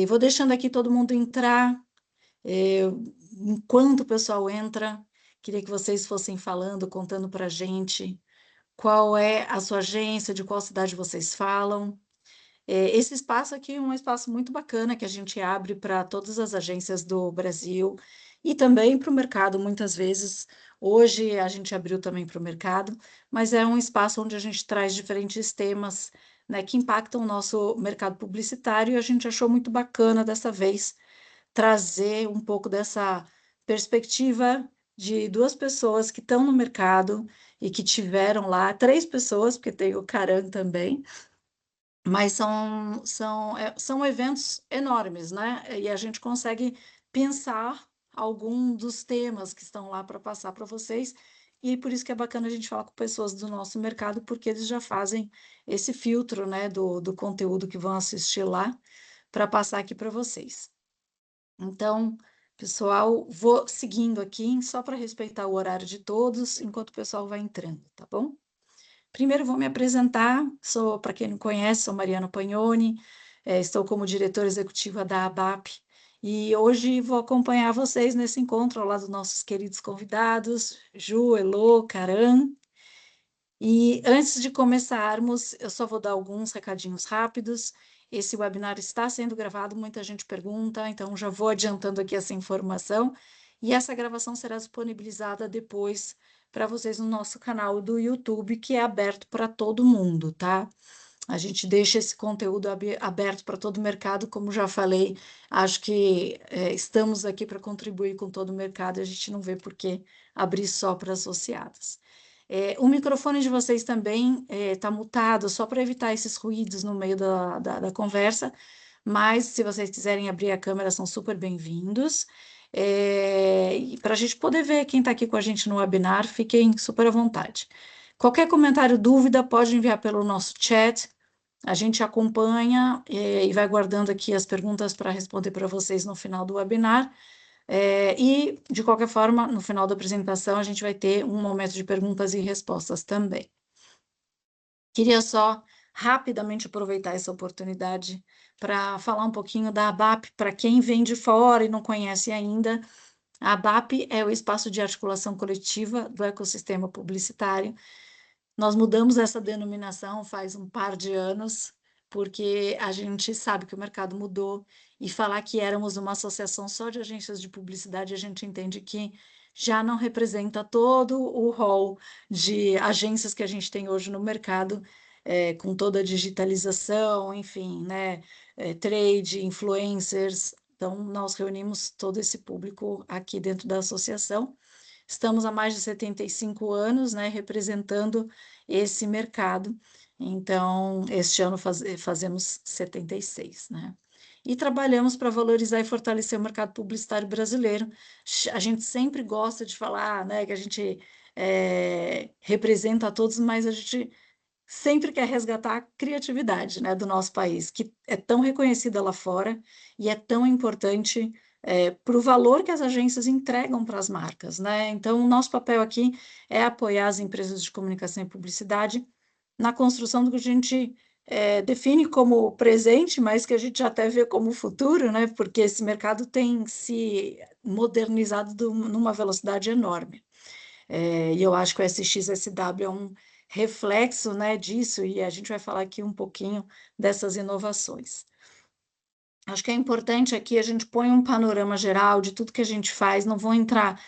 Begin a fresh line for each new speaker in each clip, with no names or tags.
Vou deixando aqui todo mundo entrar. Enquanto o pessoal entra, queria que vocês fossem falando, contando para a gente qual é a sua agência, de qual cidade vocês falam. Esse espaço aqui é um espaço muito bacana que a gente abre para todas as agências do Brasil e também para o mercado, muitas vezes. Hoje a gente abriu também para o mercado, mas é um espaço onde a gente traz diferentes temas, né, que impactam o nosso mercado publicitário, e a gente achou muito bacana dessa vez trazer um pouco dessa perspectiva de duas pessoas que estão no mercado e que tiveram lá, três pessoas, porque tem o Caran também, mas são eventos enormes, né? E a gente consegue pensar algum dos temas que estão lá para passar para vocês, e por isso que é bacana a gente falar com pessoas do nosso mercado, porque eles já fazem esse filtro, né, do conteúdo que vão assistir lá, para passar aqui para vocês. Então, pessoal, vou seguindo aqui, só para respeitar o horário de todos, enquanto o pessoal vai entrando, tá bom? Primeiro vou me apresentar, sou, para quem não conhece, sou Mariana Pagnoni, estou como diretora executiva da ABAP, e hoje vou acompanhar vocês nesse encontro ao lado dos nossos queridos convidados, Ju, Elô, Caran. E antes de começarmos, eu só vou dar alguns recadinhos rápidos. Esse webinar está sendo gravado, muita gente pergunta, então já vou adiantando aqui essa informação. E essa gravação será disponibilizada depois para vocês no nosso canal do YouTube, que é aberto para todo mundo, tá? A gente deixa esse conteúdo aberto para todo o mercado, como já falei, acho que estamos aqui para contribuir com todo o mercado, e a gente não vê por que abrir só para associados. O microfone de vocês também está mutado, só para evitar esses ruídos no meio da conversa, mas se vocês quiserem abrir a câmera, são super bem-vindos. E para a gente poder ver quem está aqui com a gente no webinar, fiquem super à vontade. Qualquer comentário, dúvida, pode enviar pelo nosso chat. A gente acompanha e vai guardando aqui as perguntas para responder para vocês no final do webinar. E, de qualquer forma, no final da apresentação, a gente vai ter um momento de perguntas e respostas também. Queria só rapidamente aproveitar essa oportunidade para falar um pouquinho da ABAP, para quem vem de fora e não conhece ainda. A ABAP é o espaço de articulação coletiva do ecossistema publicitário. Nós mudamos essa denominação faz um par de anos, porque a gente sabe que o mercado mudou, e falar que éramos uma associação só de agências de publicidade, a gente entende que já não representa todo o rol de agências que a gente tem hoje no mercado, com toda a digitalização, enfim, né, trade, influencers. Então, nós reunimos todo esse público aqui dentro da associação. Estamos há mais de 75 anos, né, representando esse mercado. Então, este ano fazemos 76, né? E trabalhamos para valorizar e fortalecer o mercado publicitário brasileiro. A gente sempre gosta de falar, né, que a gente representa a todos, mas a gente sempre quer resgatar a criatividade, né, do nosso país, que é tão reconhecida lá fora e é tão importante para o valor que as agências entregam para as marcas, né? Então, o nosso papel aqui é apoiar as empresas de comunicação e publicidade na construção do que a gente define como presente, mas que a gente até vê como futuro, né? Porque esse mercado tem se modernizado numa velocidade enorme. E eu acho que o SXSW é um reflexo, né, disso, e a gente vai falar aqui um pouquinho dessas inovações. Acho que é importante aqui a gente põe um panorama geral de tudo que a gente faz, não vou entrar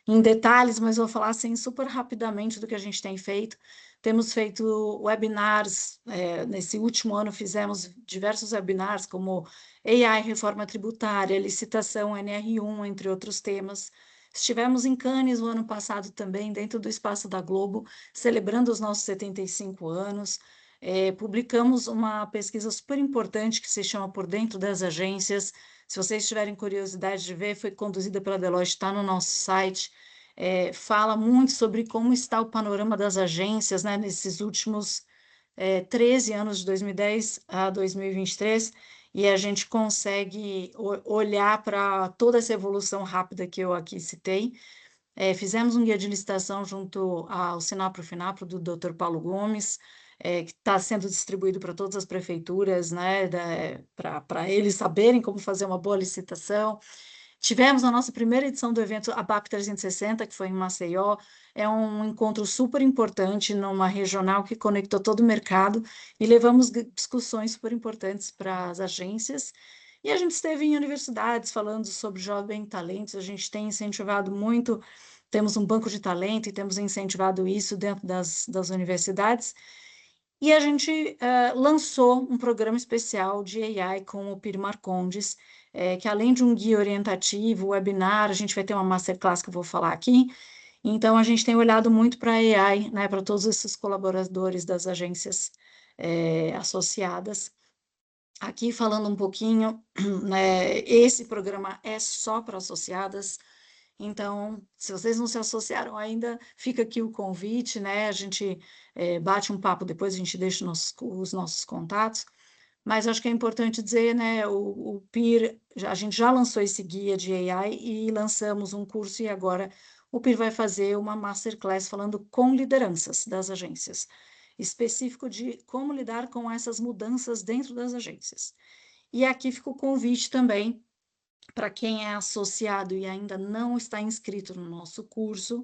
em detalhes, mas vou falar assim super rapidamente do que a gente tem feito. Temos feito webinars, nesse último ano fizemos diversos webinars, como AI, reforma tributária, licitação NR1, entre outros temas. Estivemos em Cannes o ano passado também, dentro do Espaço da Globo, celebrando os nossos 75 anos. Publicamos uma pesquisa super importante que se chama Por Dentro das Agências. Se vocês tiverem curiosidade de ver, foi conduzida pela Deloitte, está no nosso site. Fala muito sobre como está o panorama das agências, né, nesses últimos 13 anos, de 2010 a 2023, e a gente consegue olhar para toda essa evolução rápida que eu aqui citei. Fizemos um guia de licitação junto ao Sinapro Finapro, do Dr. Paulo Gomes, que está sendo distribuído para todas as prefeituras, né, para eles saberem como fazer uma boa licitação. Tivemos a nossa primeira edição do evento ABAP 360, que foi em Maceió. É um encontro super importante numa regional que conectou todo o mercado e levamos discussões super importantes para as agências. E a gente esteve em universidades falando sobre jovem talentos. A gente tem incentivado muito, temos um banco de talento e temos incentivado isso dentro das universidades. E a gente lançou um programa especial de AI com o Piro Marcondes, que além de um guia orientativo, webinar, a gente vai ter uma masterclass que eu vou falar aqui. Então, a gente tem olhado muito para a AI, né, para todos esses colaboradores das agências associadas. Aqui falando um pouquinho, né, esse programa é só para associadas. Então, se vocês não se associaram ainda, fica aqui o convite, né? A gente bate um papo depois, a gente deixa os nossos contatos. Mas acho que é importante dizer, né? O PIR, a gente já lançou esse guia de AI e lançamos um curso, e agora o PIR vai fazer uma masterclass falando com lideranças das agências, específico de como lidar com essas mudanças dentro das agências. E aqui fica o convite também para quem é associado e ainda não está inscrito no nosso curso.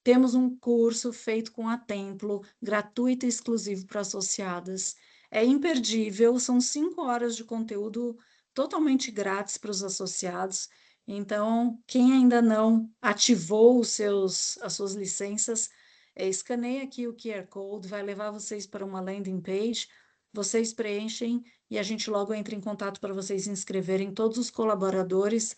Temos um curso feito com a Templo, gratuito e exclusivo para associadas. É imperdível, são 5 horas de conteúdo totalmente grátis para os associados. Então, quem ainda não ativou as suas licenças, escaneia aqui o QR Code, vai levar vocês para uma landing page, vocês preenchem e a gente logo entra em contato para vocês inscreverem todos os colaboradores.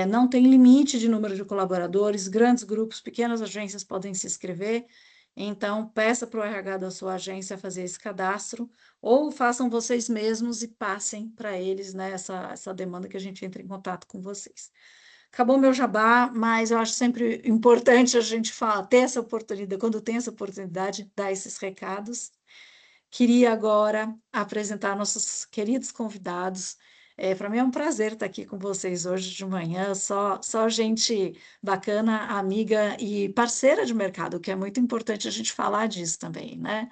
Não tem limite de número de colaboradores, grandes grupos, pequenas agências podem se inscrever. Então, peça para o RH da sua agência fazer esse cadastro, ou façam vocês mesmos e passem para eles, né, essa demanda que a gente entra em contato com vocês. Acabou meu jabá, mas eu acho sempre importante a gente falar, ter essa oportunidade, quando tem essa oportunidade, dar esses recados. Queria agora apresentar nossos queridos convidados. Para mim é um prazer estar aqui com vocês hoje de manhã, só gente bacana, amiga e parceira de mercado, que é muito importante a gente falar disso também, né?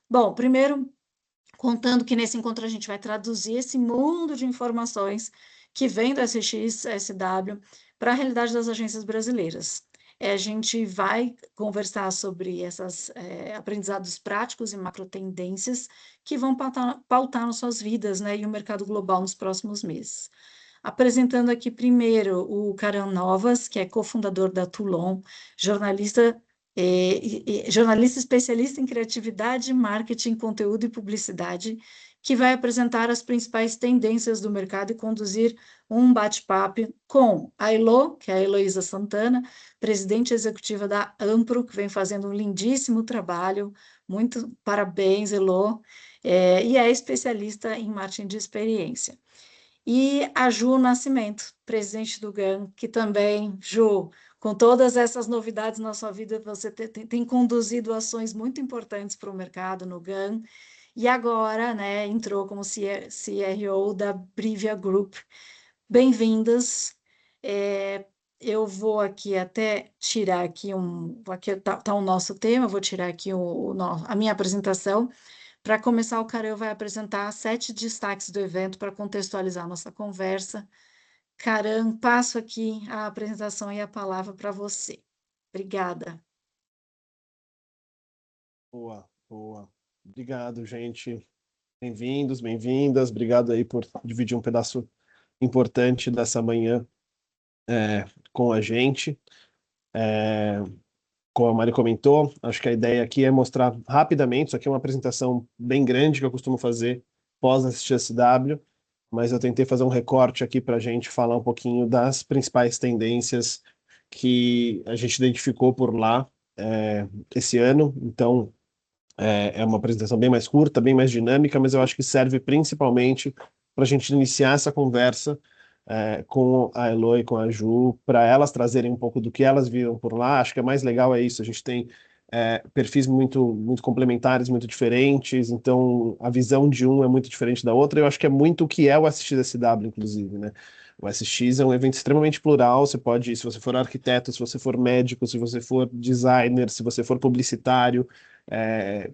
Bom, primeiro, contando que nesse encontro a gente vai traduzir esse mundo de informações que vem do SX-SW para a realidade das agências brasileiras. A gente vai conversar sobre esses aprendizados práticos e macro tendências que vão pautar nas suas vidas, né, e o mercado global nos próximos meses. Apresentando aqui primeiro o Karan Novas, que é cofundador da Toulon, jornalista jornalista especialista em criatividade, marketing, conteúdo e publicidade, que vai apresentar as principais tendências do mercado e conduzir um bate-papo com a Elo, que é a Heloísa Santana, presidente executiva da Ampro, que vem fazendo um lindíssimo trabalho. Muito parabéns, Elo, e é especialista em marketing de experiência. E a Ju Nascimento, presidente do GAN, que também, Ju, com todas essas novidades na sua vida, você tem conduzido ações muito importantes para o mercado no GAN, e agora, né, entrou como CRO da Brivia Group. Bem-vindas. Eu vou aqui até tirar aqui aqui tá o nosso tema, eu vou tirar aqui a minha apresentação. Para começar, o Caran vai apresentar 7 destaques do evento para contextualizar nossa conversa. Caran, passo aqui a apresentação e a palavra para você. Obrigada.
Boa, boa. Obrigado, gente. Bem-vindos, bem-vindas. Obrigado aí por dividir um pedaço importante dessa manhã com a gente. Como a Mari comentou, acho que a ideia aqui é mostrar rapidamente, isso aqui é uma apresentação bem grande que eu costumo fazer pós assistir SW, mas eu tentei fazer um recorte aqui para a gente falar um pouquinho das principais tendências que a gente identificou por lá esse ano. Então, é uma apresentação bem mais curta, bem mais dinâmica, mas eu acho que serve principalmente para a gente iniciar essa conversa com a Elo e com a Ju, para elas trazerem um pouco do que elas viram por lá. Acho que é mais legal é isso. A gente tem perfis muito complementares, muito diferentes, então a visão de um é muito diferente da outra. Eu acho que é muito o que é o SXSW, inclusive, né? O SX é um evento extremamente plural. Você pode, se você for arquiteto, se você for médico, se você for designer, se você for publicitário,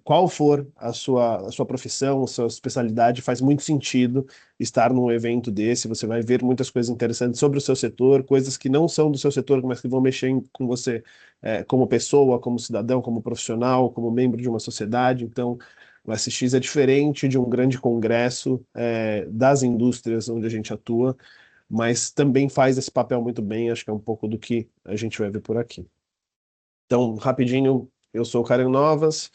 qual for a sua profissão, a sua especialidade, faz muito sentido estar num evento desse. Você vai ver muitas coisas interessantes sobre o seu setor, coisas que não são do seu setor, mas que vão mexer com você, como pessoa, como cidadão, como profissional, como membro de uma sociedade. Então, o SX é diferente de um grande congresso, das indústrias onde a gente atua, mas também faz esse papel muito bem. Acho que é um pouco do que a gente vai ver por aqui. Então, rapidinho, eu sou o Karen Novas,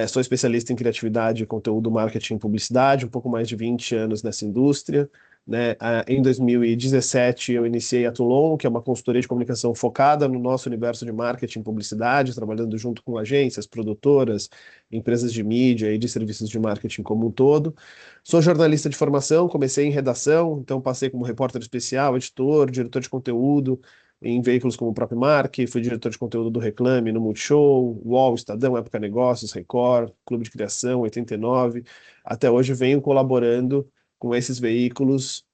sou especialista em criatividade, conteúdo, marketing e publicidade, um pouco mais de 20 anos nessa indústria, né? Em 2017, eu iniciei a Toulon, que é uma consultoria de comunicação focada no nosso universo de marketing e publicidade, trabalhando junto com agências, produtoras, empresas de mídia e de serviços de marketing como um todo. Sou jornalista de formação, comecei em redação, então passei como repórter especial, editor, diretor de conteúdo, em veículos como o próprio Mark, fui diretor de conteúdo do Reclame no Multishow, UOL, Estadão, Época Negócios, Record, Clube de Criação, 89. Até hoje venho colaborando com esses veículos,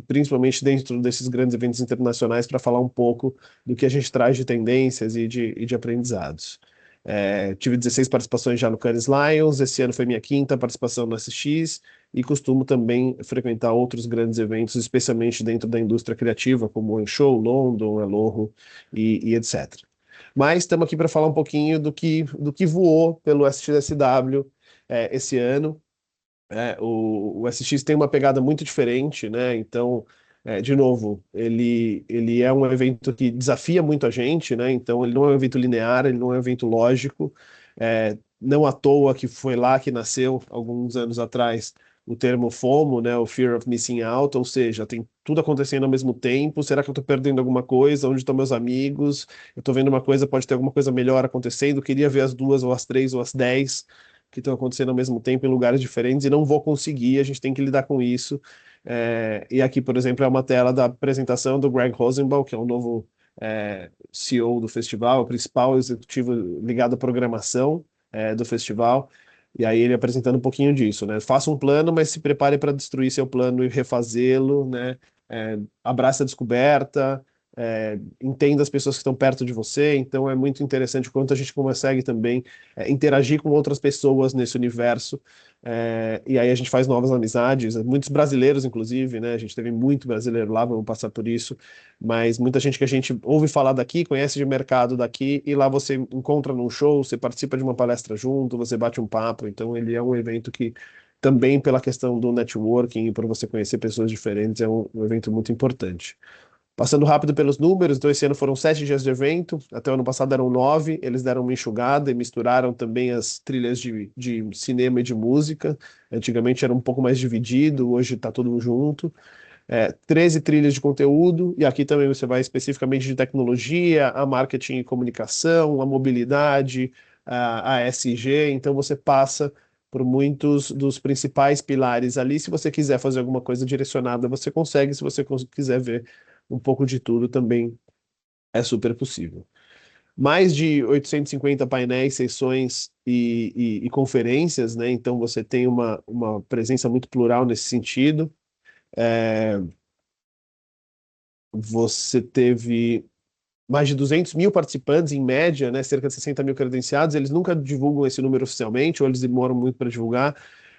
principalmente dentro desses grandes eventos internacionais, para falar um pouco do que a gente traz de tendências e de aprendizados. Tive 16 participações já no Cannes Lions, esse ano foi minha quinta participação no SX, e costumo também frequentar outros grandes eventos, especialmente dentro da indústria criativa, como o Enshow, London, Eloho e etc. Mas estamos aqui para falar um pouquinho do que voou pelo SXSW esse ano. O SX tem uma pegada muito diferente, né? Então, de novo, ele é um evento que desafia muito a gente, né? Então, ele não é um evento linear, ele não é um evento lógico. Não à toa que foi lá que nasceu, alguns anos atrás, o termo FOMO, né? O Fear of Missing Out, ou seja, tem tudo acontecendo ao mesmo tempo. Será que eu estou perdendo alguma coisa? Onde estão meus amigos? Eu estou vendo uma coisa, pode ter alguma coisa melhor acontecendo. Queria ver as duas, ou as três, ou as 10 que estão acontecendo ao mesmo tempo em lugares diferentes e não vou conseguir, a gente tem que lidar com isso. E aqui, por exemplo, é uma tela da apresentação do Greg Rosenbaum, que é o novo CEO do festival, o principal executivo ligado à programação do festival. E aí ele apresentando um pouquinho disso, né? Faça um plano, mas se prepare para destruir seu plano e refazê-lo, né? Abraça a descoberta, entenda as pessoas que estão perto de você. Então é muito interessante o quanto a gente consegue também interagir com outras pessoas nesse universo. E aí a gente faz novas amizades, muitos brasileiros, inclusive, né? A gente teve muito brasileiro lá, vamos passar por isso, mas muita gente que a gente ouve falar daqui, conhece de mercado daqui, e lá você encontra num show, você participa de uma palestra junto, você bate um papo. Então ele é um evento que também pela questão do networking e por você conhecer pessoas diferentes, é um evento muito importante. Passando rápido pelos números, então esse ano foram 7 dias de evento, até o ano passado eram 9, eles deram uma enxugada e misturaram também as trilhas de cinema e de música. Antigamente era um pouco mais dividido, hoje está tudo junto. 13 trilhas de conteúdo, e aqui também você vai especificamente de tecnologia, a marketing e comunicação, a mobilidade, a SG, então você passa por muitos dos principais pilares ali. Se você quiser fazer alguma coisa direcionada, você consegue. Se você quiser ver um pouco de tudo, também é super possível. Mais de 850 painéis, sessões e conferências, né? Então você tem uma presença muito plural nesse sentido. Você teve mais de 200 mil participantes, em média, né, cerca de 60 mil credenciados. Eles nunca divulgam esse número oficialmente, ou eles demoram muito para divulgar,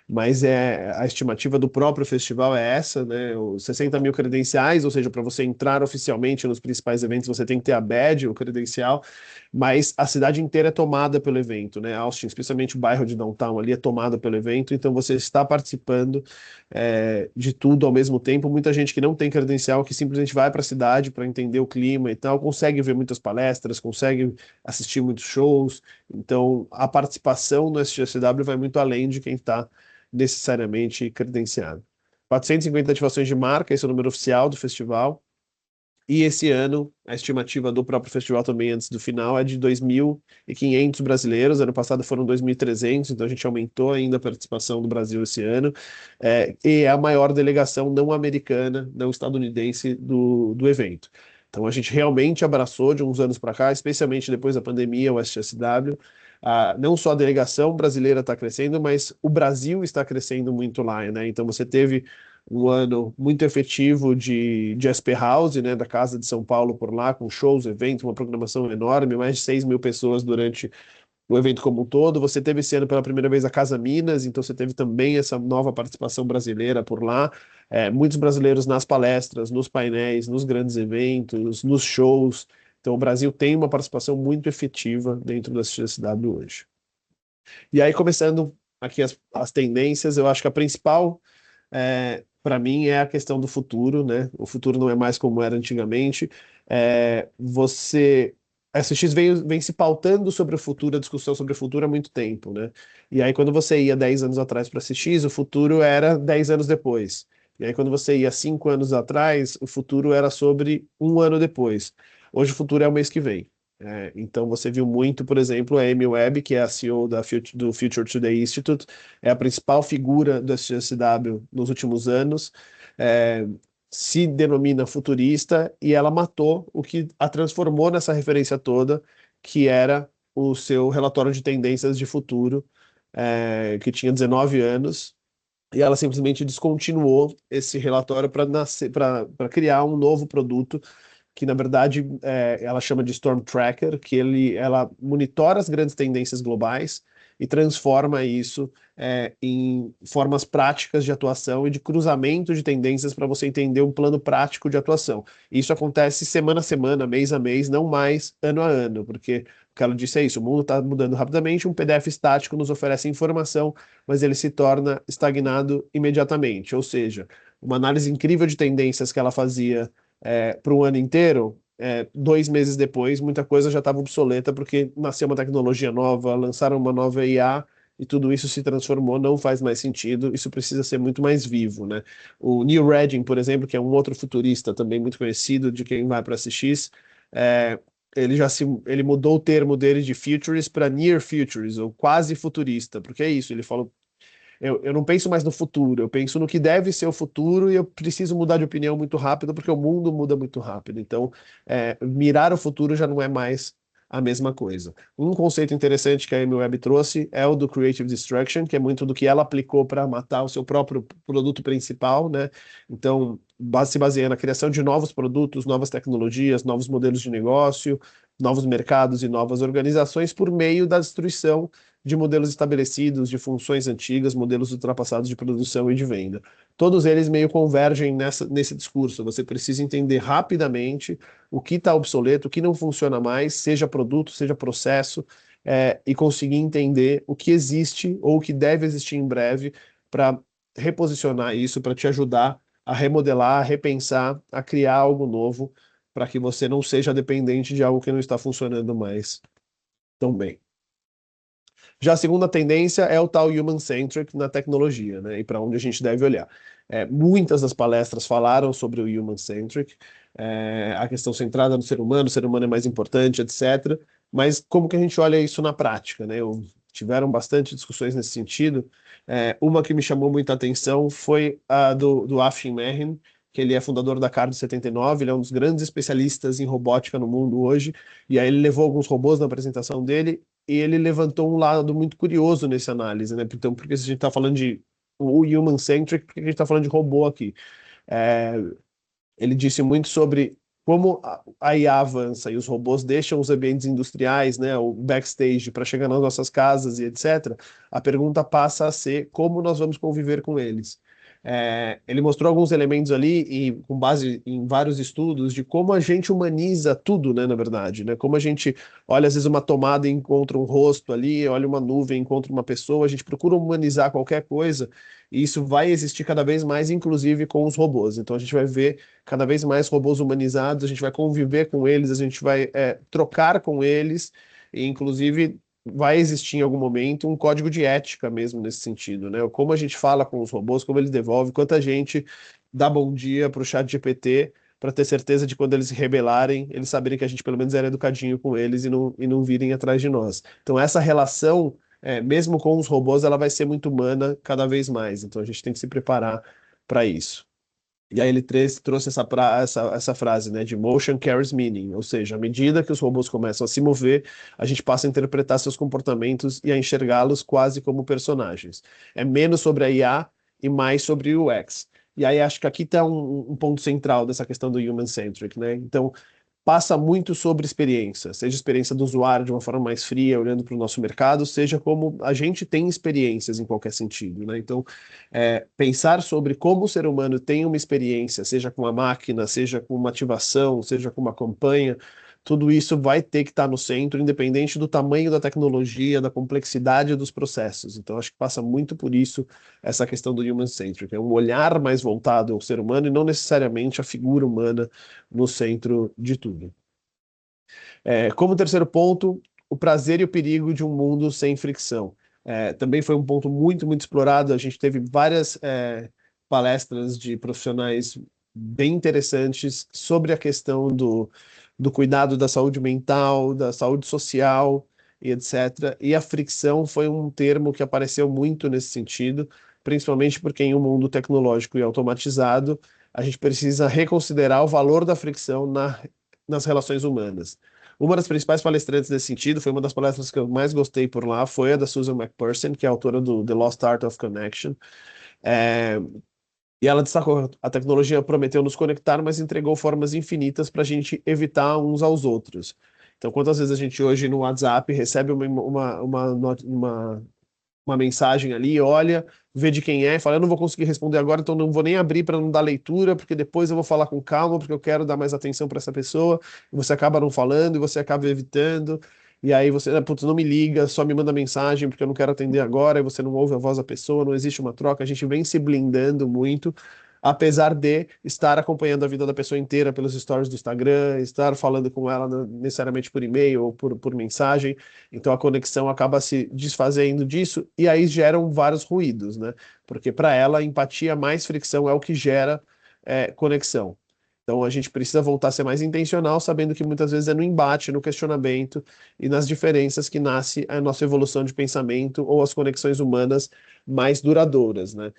mas a estimativa do próprio festival é essa, né, os 60 mil credenciais, ou seja, para você entrar oficialmente nos principais eventos, você tem que ter a badge, o credencial, mas a cidade inteira é tomada pelo evento, né, Austin, especialmente o bairro de Downtown ali, é tomada pelo evento, então você está participando de tudo ao mesmo tempo. Muita gente que não tem credencial, que simplesmente vai para a cidade para entender o clima e tal, consegue ver muitas palestras, consegue assistir muitos shows. Então, a participação no SGSW vai muito além de quem está necessariamente credenciado. 450 ativações de marca, esse é o número oficial do festival. E esse ano, a estimativa do próprio festival também antes do final é de 2.500 brasileiros. Ano passado foram 2.300, então a gente aumentou ainda a participação do Brasil esse ano. E é a maior delegação não americana, não estadunidense do evento. Então a gente realmente abraçou de uns anos para cá, especialmente depois da pandemia, o SXSW. Não só a delegação brasileira está crescendo, mas o Brasil está crescendo muito lá, né? Então você teve um ano muito efetivo de Jasper House, né, da Casa de São Paulo por lá, com shows, eventos, uma programação enorme, mais de 6 mil pessoas durante o evento como um todo. Você teve esse ano pela primeira vez a Casa Minas, então você teve também essa nova participação brasileira por lá. Muitos brasileiros nas palestras, nos painéis, nos grandes eventos, nos shows. Então o Brasil tem uma participação muito efetiva dentro da CXSW hoje. E aí, começando aqui as tendências, eu acho que a principal, para mim, é a questão do futuro, né? O futuro não é mais como era antigamente. A SX vem se pautando sobre o futuro, a discussão sobre o futuro há muito tempo, né? E aí, quando você ia 10 anos atrás para a SX, o futuro era 10 anos depois. E aí, quando você ia 5 anos atrás, o futuro era sobre um ano depois. Hoje, o futuro é o mês que vem. Então, você viu muito, por exemplo, a Amy Webb, que é a CEO do Future Today Institute, é a principal figura da CSW nos últimos anos, é, se denomina futurista, e ela matou o que a transformou nessa referência toda, que era o seu relatório de tendências de futuro, que tinha 19 anos, e ela simplesmente descontinuou esse relatório para criar um novo produto que na verdade ela chama de Storm Tracker, que ela monitora as grandes tendências globais e transforma isso em formas práticas de atuação e de cruzamento de tendências para você entender um plano prático de atuação. Isso acontece semana a semana, mês a mês, não mais ano a ano, porque o que ela disse é isso: o mundo está mudando rapidamente, um PDF estático nos oferece informação, mas ele se torna estagnado imediatamente. Ou seja, uma análise incrível de tendências que ela fazia para um ano inteiro, 2 meses depois, muita coisa já estava obsoleta, porque nasceu uma tecnologia nova, lançaram uma nova IA, e tudo isso se transformou, não faz mais sentido, isso precisa ser muito mais vivo, né? O Neil Redding, por exemplo, que é um outro futurista também muito conhecido, de quem vai para CX, é, ele mudou o termo dele de futurist para near futurist, ou quase futurista, porque é isso, ele falou: eu não penso mais no futuro, eu penso no que deve ser o futuro, e eu preciso mudar de opinião muito rápido, porque o mundo muda muito rápido. Então, mirar o futuro já não é mais a mesma coisa. Um conceito interessante que a Amy Webb trouxe é o do Creative Destruction, que é muito do que ela aplicou para matar o seu próprio produto principal, né? Então, se baseia na criação de novos produtos, novas tecnologias, novos modelos de negócio, novos mercados e novas organizações por meio da destruição de modelos estabelecidos, de funções antigas, modelos ultrapassados de produção e de venda. Todos eles meio convergem nesse discurso. Você precisa entender rapidamente o que está obsoleto, o que não funciona mais, seja produto, seja processo, e conseguir entender o que existe ou o que deve existir em breve para reposicionar isso, para te ajudar a remodelar, a repensar, a criar algo novo, para que você não seja dependente de algo que não está funcionando mais tão bem. Já a segunda tendência é o tal human-centric na tecnologia, né? E para onde a gente deve olhar. Muitas das palestras falaram sobre o human-centric, a questão centrada no ser humano é mais importante, etc. Mas como que a gente olha isso na prática, né? Tiveram bastante discussões nesse sentido. Uma que me chamou muita atenção foi a do Afshin Mehrin, que ele é fundador da Cardo 79, ele é um dos grandes especialistas em robótica no mundo hoje, e aí ele levou alguns robôs na apresentação dele, e ele levantou um lado muito curioso nessa análise, né? Então, porque se a gente está falando de o human-centric, por que a gente está falando de robô aqui? É, Ele disse muito sobre como a IA avança e os robôs deixam os ambientes industriais, né, o backstage, para chegar nas nossas casas e etc. A pergunta passa a ser como nós vamos conviver com eles. Ele mostrou alguns elementos ali, e com base em vários estudos, de como a gente humaniza tudo, né, na verdade, né? Como a gente olha às vezes uma tomada e encontra um rosto ali, olha uma nuvem e encontra uma pessoa, a gente procura humanizar qualquer coisa, e isso vai existir cada vez mais, inclusive com os robôs. Então a gente vai ver cada vez mais robôs humanizados, a gente vai conviver com eles, a gente vai trocar com eles, e inclusive vai existir em algum momento um código de ética mesmo nesse sentido, né? Como a gente fala com os robôs, como eles devolvem, quanta gente dá bom dia para o chat GPT para ter certeza de quando eles se rebelarem, eles saberem que a gente pelo menos era educadinho com eles e não virem atrás de nós. Então essa relação, mesmo com os robôs, ela vai ser muito humana cada vez mais. Então a gente tem que se preparar para isso. E aí ele trouxe essa frase, né, de motion carries meaning, ou seja, à medida que os robôs começam a se mover, a gente passa a interpretar seus comportamentos e a enxergá-los quase como personagens. É menos sobre a IA e mais sobre o UX. E aí acho que aqui está um ponto central dessa questão do human-centric, né? Então, passa muito sobre experiência, seja experiência do usuário de uma forma mais fria, olhando para o nosso mercado, seja como a gente tem experiências em qualquer sentido, né? Então, pensar sobre como o ser humano tem uma experiência, seja com uma máquina, seja com uma ativação, seja com uma campanha, tudo isso vai ter que estar no centro, independente do tamanho da tecnologia, da complexidade dos processos. Então, acho que passa muito por isso essa questão do human-centric, é um olhar mais voltado ao ser humano e não necessariamente a figura humana no centro de tudo. Como terceiro ponto, o prazer e o perigo de um mundo sem fricção. Também foi um ponto muito, muito explorado. A gente teve várias palestras de profissionais bem interessantes sobre a questão do cuidado da saúde mental, da saúde social e etc. E a fricção foi um termo que apareceu muito nesse sentido, principalmente porque em um mundo tecnológico e automatizado, a gente precisa reconsiderar o valor da fricção nas relações humanas. Uma das principais palestrantes nesse sentido, foi uma das palestras que eu mais gostei por lá, foi a da Susan McPherson, que é autora do The Lost Art of Connection. É, e ela destacou: a tecnologia prometeu nos conectar, mas entregou formas infinitas para a gente evitar uns aos outros. Então, quantas vezes a gente hoje no WhatsApp recebe uma mensagem ali, olha, vê de quem é, fala, eu não vou conseguir responder agora, então não vou nem abrir para não dar leitura, porque depois eu vou falar com calma, porque eu quero dar mais atenção para essa pessoa, e você acaba não falando, e você acaba evitando, e aí você, putz, não me liga, só me manda mensagem, porque eu não quero atender agora, e você não ouve a voz da pessoa, não existe uma troca, a gente vem se blindando muito, apesar de estar acompanhando a vida da pessoa inteira pelos stories do Instagram, estar falando com ela necessariamente por e-mail ou por mensagem, então a conexão acaba se desfazendo disso e aí geram vários ruídos, né? Porque para ela, empatia mais fricção é o que gera conexão. Então a gente precisa voltar a ser mais intencional, sabendo que muitas vezes é no embate, no questionamento e nas diferenças que nasce a nossa evolução de pensamento ou as conexões humanas mais duradouras, né?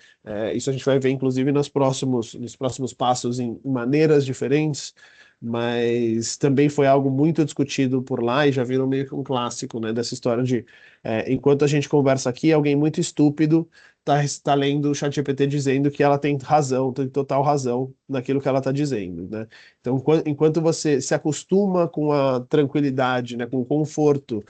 Isso a gente vai ver, inclusive, nos próximos passos em maneiras diferentes, mas também foi algo muito discutido por lá e já virou meio que um clássico, né, dessa história de enquanto a gente conversa aqui, alguém muito estúpido tá lendo o ChatGPT dizendo que ela tem razão, tem total razão naquilo que ela está dizendo, né? Então, enquanto você se acostuma com a tranquilidade, né, com o conforto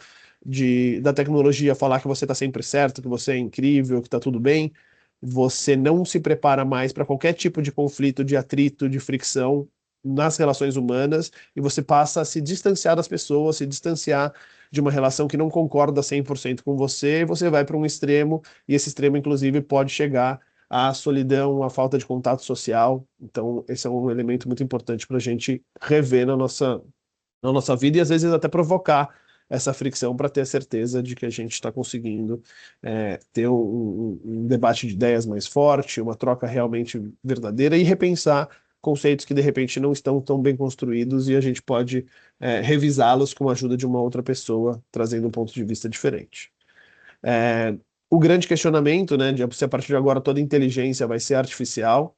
da tecnologia falar que você está sempre certo, que você é incrível, que está tudo bem, você não se prepara mais para qualquer tipo de conflito, de atrito, de fricção nas relações humanas e você passa a se distanciar das pessoas, se distanciar de uma relação que não concorda 100% com você, e você vai para um extremo, e esse extremo, inclusive, pode chegar à solidão, à falta de contato social. Então, esse é um elemento muito importante para a gente rever na nossa vida e, às vezes, até provocar essa fricção para ter a certeza de que a gente está conseguindo ter um debate de ideias mais forte, uma troca realmente verdadeira e repensar conceitos que de repente não estão tão bem construídos e a gente pode revisá-los com a ajuda de uma outra pessoa, trazendo um ponto de vista diferente. O grande questionamento, né, de se a partir de agora toda inteligência vai ser artificial,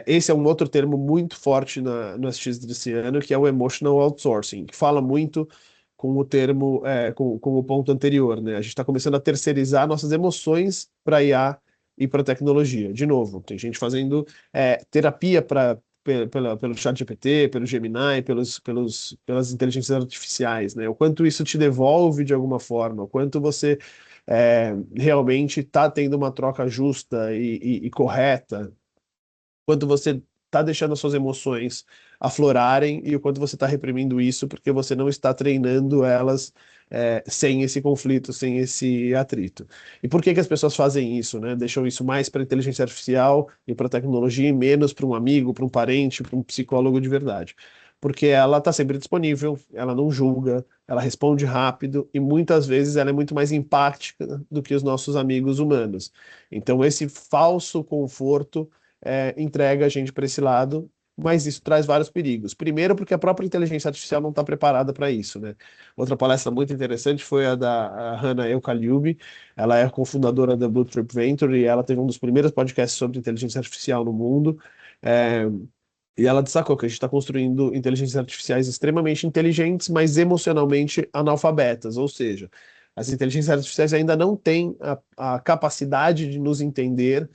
esse é um outro termo muito forte no SX desse ano, que é o emotional outsourcing, que fala muito com o termo, com o ponto anterior, né? A gente está começando a terceirizar nossas emoções para IA e para tecnologia. De novo, tem gente fazendo terapia pelo ChatGPT, pelo Gemini, pelas inteligências artificiais, né? O quanto isso te devolve de alguma forma, o quanto você realmente está tendo uma troca justa e correta, quanto você está deixando as suas emoções aflorarem e o quanto você está reprimindo isso porque você não está treinando elas sem esse conflito, sem esse atrito. E por que que as pessoas fazem isso, né? Deixam isso mais para inteligência artificial e para tecnologia e menos para um amigo, para um parente, para um psicólogo de verdade? Porque ela está sempre disponível, ela não julga, ela responde rápido e muitas vezes ela é muito mais empática do que os nossos amigos humanos. Então, esse falso conforto entrega a gente para esse lado, mas isso traz vários perigos. Primeiro, porque a própria inteligência artificial não está preparada para isso, né? Outra palestra muito interessante foi a da Hannah El-Khalioumi. Ela é cofundadora da Blue Trip Venture e ela teve um dos primeiros podcasts sobre inteligência artificial no mundo. É, e ela destacou que a gente está construindo inteligências artificiais extremamente inteligentes, mas emocionalmente analfabetas, ou seja, As inteligências artificiais ainda não têm a capacidade de nos entender,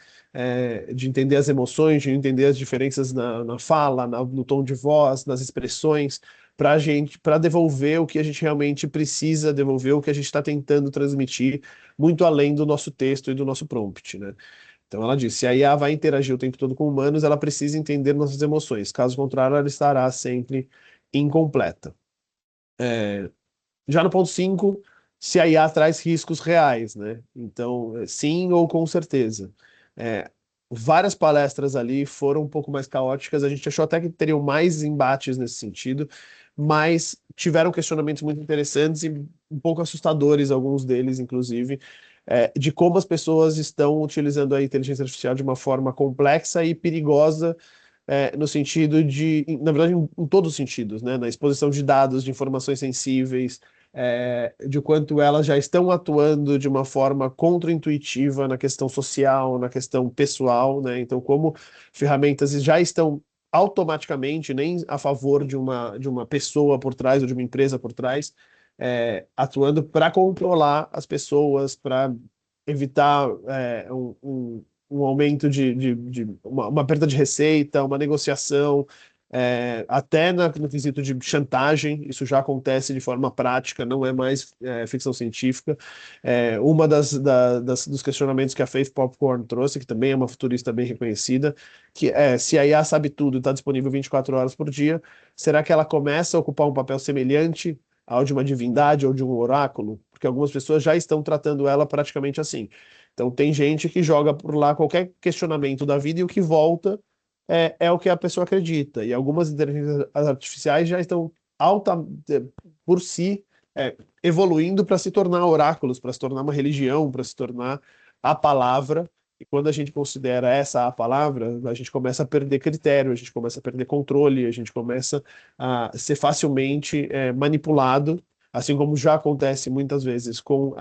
de entender as emoções, de entender as diferenças na fala, no tom de voz, nas expressões, para devolver o que a gente realmente precisa devolver, o que a gente está tentando transmitir, muito além do nosso texto e do nosso prompt, né? Então ela disse, se a IA vai interagir o tempo todo com humanos, ela precisa entender nossas emoções. Caso contrário, ela estará sempre incompleta. Já no ponto 5, se a IA traz riscos reais, né? Então, sim ou com certeza. É, várias palestras ali foram um pouco mais caóticas, a gente achou até que teriam mais embates nesse sentido, mas tiveram questionamentos muito interessantes e um pouco assustadores, alguns deles, inclusive, de como as pessoas estão utilizando a inteligência artificial de uma forma complexa e perigosa, no sentido de, na verdade, em todos os sentidos, né? Na exposição de dados, de informações sensíveis, de quanto elas já estão atuando de uma forma contraintuitiva na questão social, na questão pessoal, né? Então, como ferramentas já estão automaticamente, nem a favor de uma pessoa por trás ou de uma empresa por trás, atuando para controlar as pessoas, para evitar um aumento de uma perda de receita, uma negociação, até no quesito de chantagem, isso já acontece de forma prática, não é mais ficção científica. Uma dos questionamentos que a Faith Popcorn trouxe, que também é uma futurista bem reconhecida, que é, se a IA sabe tudo e está disponível 24 horas por dia, será que ela começa a ocupar um papel semelhante ao de uma divindade ou de um oráculo? Porque algumas pessoas já estão tratando ela praticamente assim. Então, tem gente que joga por lá qualquer questionamento da vida e o que volta é o que a pessoa acredita. E algumas inteligências artificiais já estão alta, por si, evoluindo para se tornar oráculos, para se tornar uma religião, para se tornar a palavra. E quando a gente considera essa a palavra, a gente começa a perder critério, a gente começa a perder controle, a gente começa a ser facilmente manipulado, assim como já acontece muitas vezes com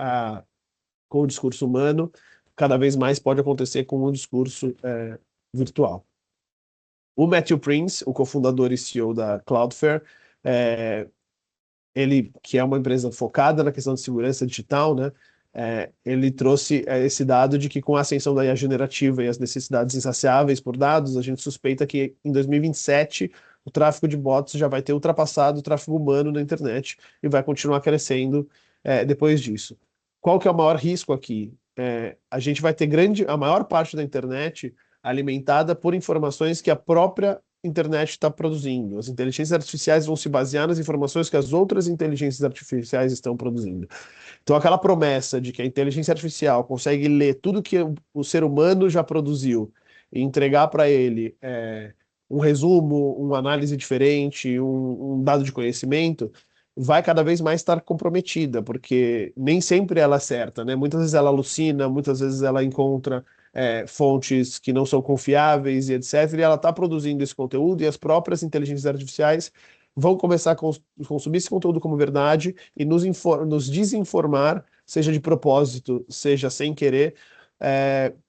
o discurso humano, cada vez mais pode acontecer com o discurso virtual. O Matthew Prince, o cofundador e CEO da Cloudflare, ele, que é uma empresa focada na questão de segurança digital, né, ele trouxe esse dado de que com a ascensão da IA generativa e as necessidades insaciáveis por dados, a gente suspeita que em 2027 o tráfego de bots já vai ter ultrapassado o tráfego humano na internet e vai continuar crescendo depois disso. Qual que é o maior risco aqui? A gente vai ter a maior parte da internet alimentada por informações que a própria internet está produzindo. As inteligências artificiais vão se basear nas informações que as outras inteligências artificiais estão produzindo. Então, aquela promessa de que a inteligência artificial consegue ler tudo que o ser humano já produziu e entregar para ele um resumo, uma análise diferente, um dado de conhecimento, vai cada vez mais estar comprometida, porque nem sempre ela acerta, né? Muitas vezes ela alucina, muitas vezes ela encontra fontes que não são confiáveis e etc. E ela está produzindo esse conteúdo e as próprias inteligências artificiais vão começar a consumir esse conteúdo como verdade e nos desinformar, seja de propósito, seja sem querer,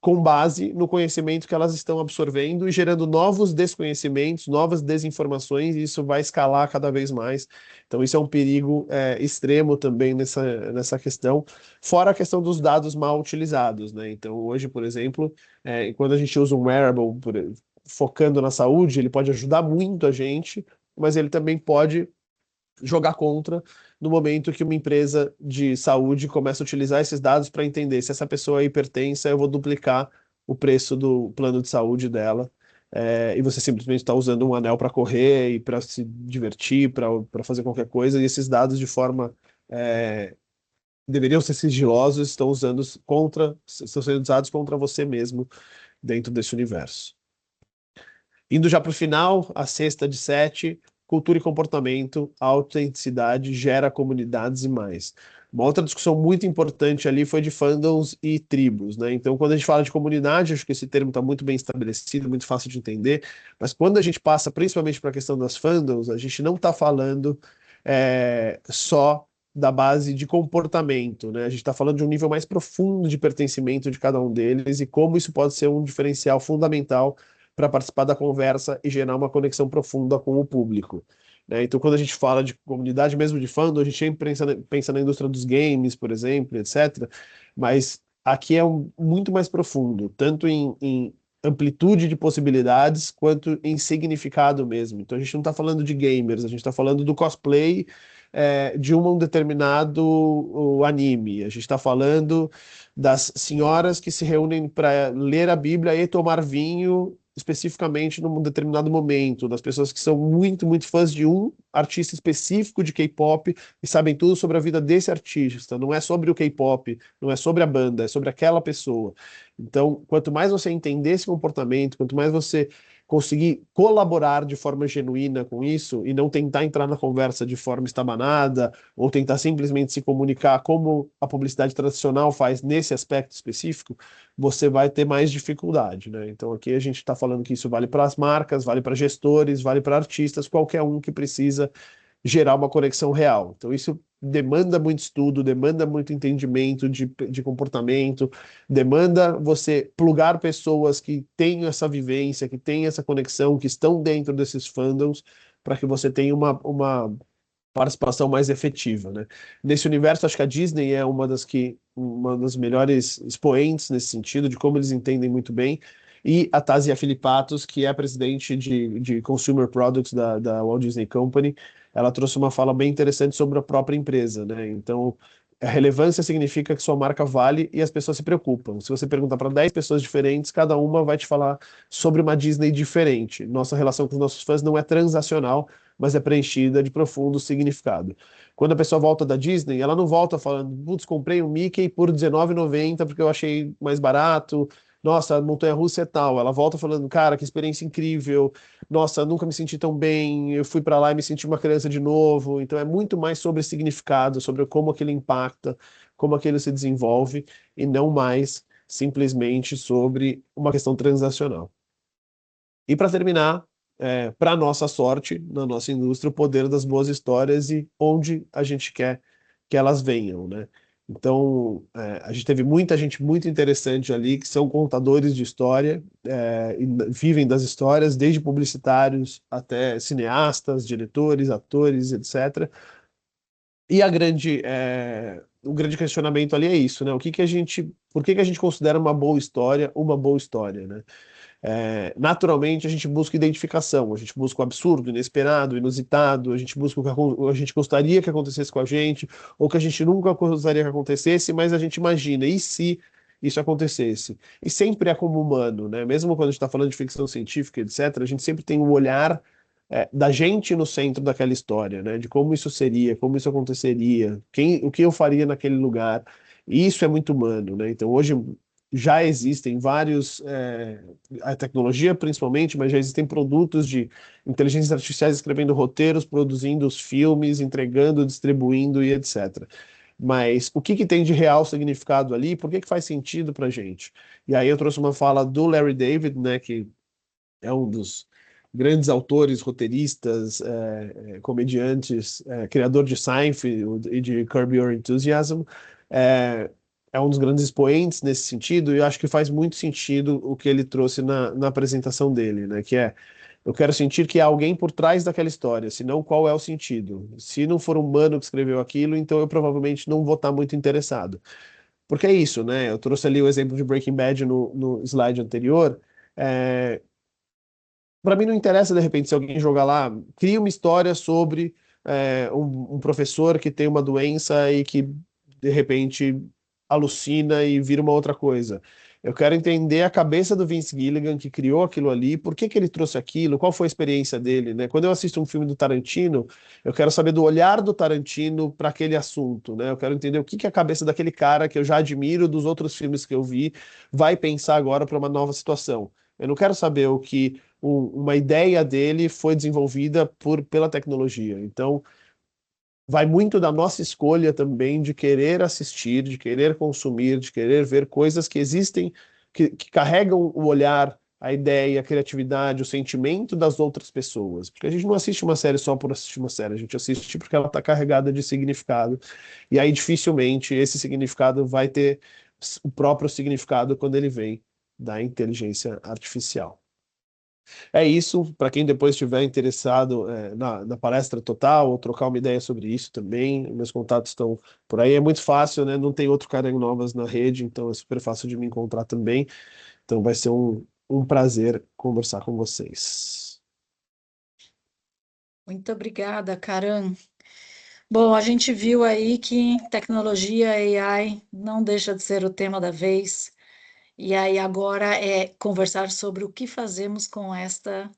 com base no conhecimento que elas estão absorvendo e gerando novos desconhecimentos, novas desinformações, e isso vai escalar cada vez mais. Então, isso é um perigo extremo também nessa questão, fora a questão dos dados mal utilizados, né? Então, hoje, por exemplo, quando a gente usa um wearable focando na saúde, ele pode ajudar muito a gente, mas ele também pode jogar contra no momento que uma empresa de saúde começa a utilizar esses dados para entender se essa pessoa é hipertensa, eu vou duplicar o preço do plano de saúde dela. E você simplesmente está usando um anel para correr e para se divertir, para fazer qualquer coisa, e esses dados de forma deveriam ser sigilosos, estão sendo usados contra você mesmo dentro desse universo. Indo já para o final, a sexta de 7, cultura e comportamento, autenticidade gera comunidades e mais. Uma outra discussão muito importante ali foi de fandoms e tribos, né? Então, quando a gente fala de comunidade, acho que esse termo está muito bem estabelecido, muito fácil de entender, mas quando a gente passa principalmente para a questão das fandoms, a gente não está falando só da base de comportamento, né? A gente está falando de um nível mais profundo de pertencimento de cada um deles e como isso pode ser um diferencial fundamental para participar da conversa e gerar uma conexão profunda com o público. né? Então, quando a gente fala de comunidade mesmo de fandom, a gente sempre pensa na indústria dos games, por exemplo, etc. Mas aqui é muito mais profundo, tanto em amplitude de possibilidades quanto em significado mesmo. Então, a gente não está falando de gamers, a gente está falando do cosplay de um determinado anime. A gente está falando das senhoras que se reúnem para ler a Bíblia e tomar vinho especificamente num determinado momento, das pessoas que são muito, muito fãs de um artista específico de K-pop e sabem tudo sobre a vida desse artista. Não é sobre o K-pop, não é sobre a banda, é sobre aquela pessoa. Então, quanto mais você entender esse comportamento, quanto mais você conseguir colaborar de forma genuína com isso e não tentar entrar na conversa de forma estabanada ou tentar simplesmente se comunicar como a publicidade tradicional faz nesse aspecto específico, você vai ter mais dificuldade, né? Então aqui a gente está falando que isso vale para as marcas, vale para gestores, vale para artistas, qualquer um que precisa gerar uma conexão real. Então isso demanda muito estudo, demanda muito entendimento de comportamento, demanda você plugar pessoas que têm essa vivência, que têm essa conexão, que estão dentro desses fandoms, para que você tenha uma participação mais efetiva, né? Nesse universo, acho que a Disney é uma das melhores expoentes nesse sentido, de como eles entendem muito bem, e a Tasia Filipatos, que é a presidente de Consumer Products da Walt Disney Company, ela trouxe uma fala bem interessante sobre a própria empresa, né? Então, a relevância significa que sua marca vale e as pessoas se preocupam. Se você perguntar para 10 pessoas diferentes, cada uma vai te falar sobre uma Disney diferente. Nossa relação com os nossos fãs não é transacional, mas é preenchida de profundo significado. Quando a pessoa volta da Disney, ela não volta falando, putz, comprei um Mickey por R$19,90 porque eu achei mais barato, nossa, a montanha-russa é tal. Ela volta falando, cara, que experiência incrível, nossa, nunca me senti tão bem, eu fui para lá e me senti uma criança de novo. Então é muito mais sobre significado, sobre como aquilo impacta, como aquilo se desenvolve, e não mais simplesmente sobre uma questão transacional. E para terminar, para nossa sorte, na nossa indústria, o poder das boas histórias e onde a gente quer que elas venham, né? Então, a gente teve muita gente muito interessante ali, que são contadores de história, e vivem das histórias, desde publicitários até cineastas, diretores, atores, etc. E o grande questionamento ali é isso, né? Por que que a gente considera uma boa história, né? Naturalmente a gente busca identificação, a gente busca o absurdo, inesperado, inusitado, a gente busca a gente gostaria que acontecesse com a gente, ou que a gente nunca gostaria que acontecesse, mas a gente imagina, e se isso acontecesse? E sempre é como humano, né? Mesmo quando a gente está falando de ficção científica, etc., a gente sempre tem um olhar da gente no centro daquela história, né? De como isso seria, como isso aconteceria, o que eu faria naquele lugar. E isso é muito humano, né? Então hoje já existem a tecnologia principalmente, mas já existem produtos de inteligências artificiais escrevendo roteiros, produzindo os filmes, entregando, distribuindo e etc. Mas o que que tem de real significado ali? Por que que faz sentido para gente? E aí eu trouxe uma fala do Larry David, né, que é um dos grandes autores, roteiristas, comediantes, criador de Seinfeld e de Curb Your Enthusiasm, é, é um dos grandes expoentes nesse sentido, e eu acho que faz muito sentido o que ele trouxe na apresentação dele, né? Que é, eu quero sentir que há alguém por trás daquela história, senão qual é o sentido? Se não for um humano que escreveu aquilo, então eu provavelmente não vou estar muito interessado. Porque é isso, né? Eu trouxe ali o exemplo de Breaking Bad no slide anterior. Para mim não interessa, de repente, se alguém jogar lá, cria uma história sobre um professor que tem uma doença e que, de repente, alucina e vira uma outra coisa. Eu quero entender a cabeça do Vince Gilligan, que criou aquilo ali, por que que ele trouxe aquilo, qual foi a experiência dele, né? Quando eu assisto um filme do Tarantino, eu quero saber do olhar do Tarantino para aquele assunto, né? Eu quero entender o que que a cabeça daquele cara que eu já admiro dos outros filmes que eu vi vai pensar agora para uma nova situação. Eu não quero saber o que uma ideia dele foi desenvolvida pela tecnologia. Então, vai muito da nossa escolha também de querer assistir, de querer consumir, de querer ver coisas que existem, que carregam o olhar, a ideia, a criatividade, o sentimento das outras pessoas. Porque a gente não assiste uma série só por assistir uma série, a gente assiste porque ela está carregada de significado. E aí, dificilmente, esse significado vai ter o próprio significado quando ele vem da inteligência artificial. É isso, para quem depois estiver interessado na palestra total, ou trocar uma ideia sobre isso também, meus contatos estão por aí. É muito fácil, né? Não tem outro Carango Novas na rede, então é super fácil de me encontrar também. Então vai ser um prazer conversar com vocês.
Muito obrigada, Karan. Bom, a gente viu aí que tecnologia AI não deixa de ser o tema da vez. E aí agora é conversar sobre o que fazemos com esta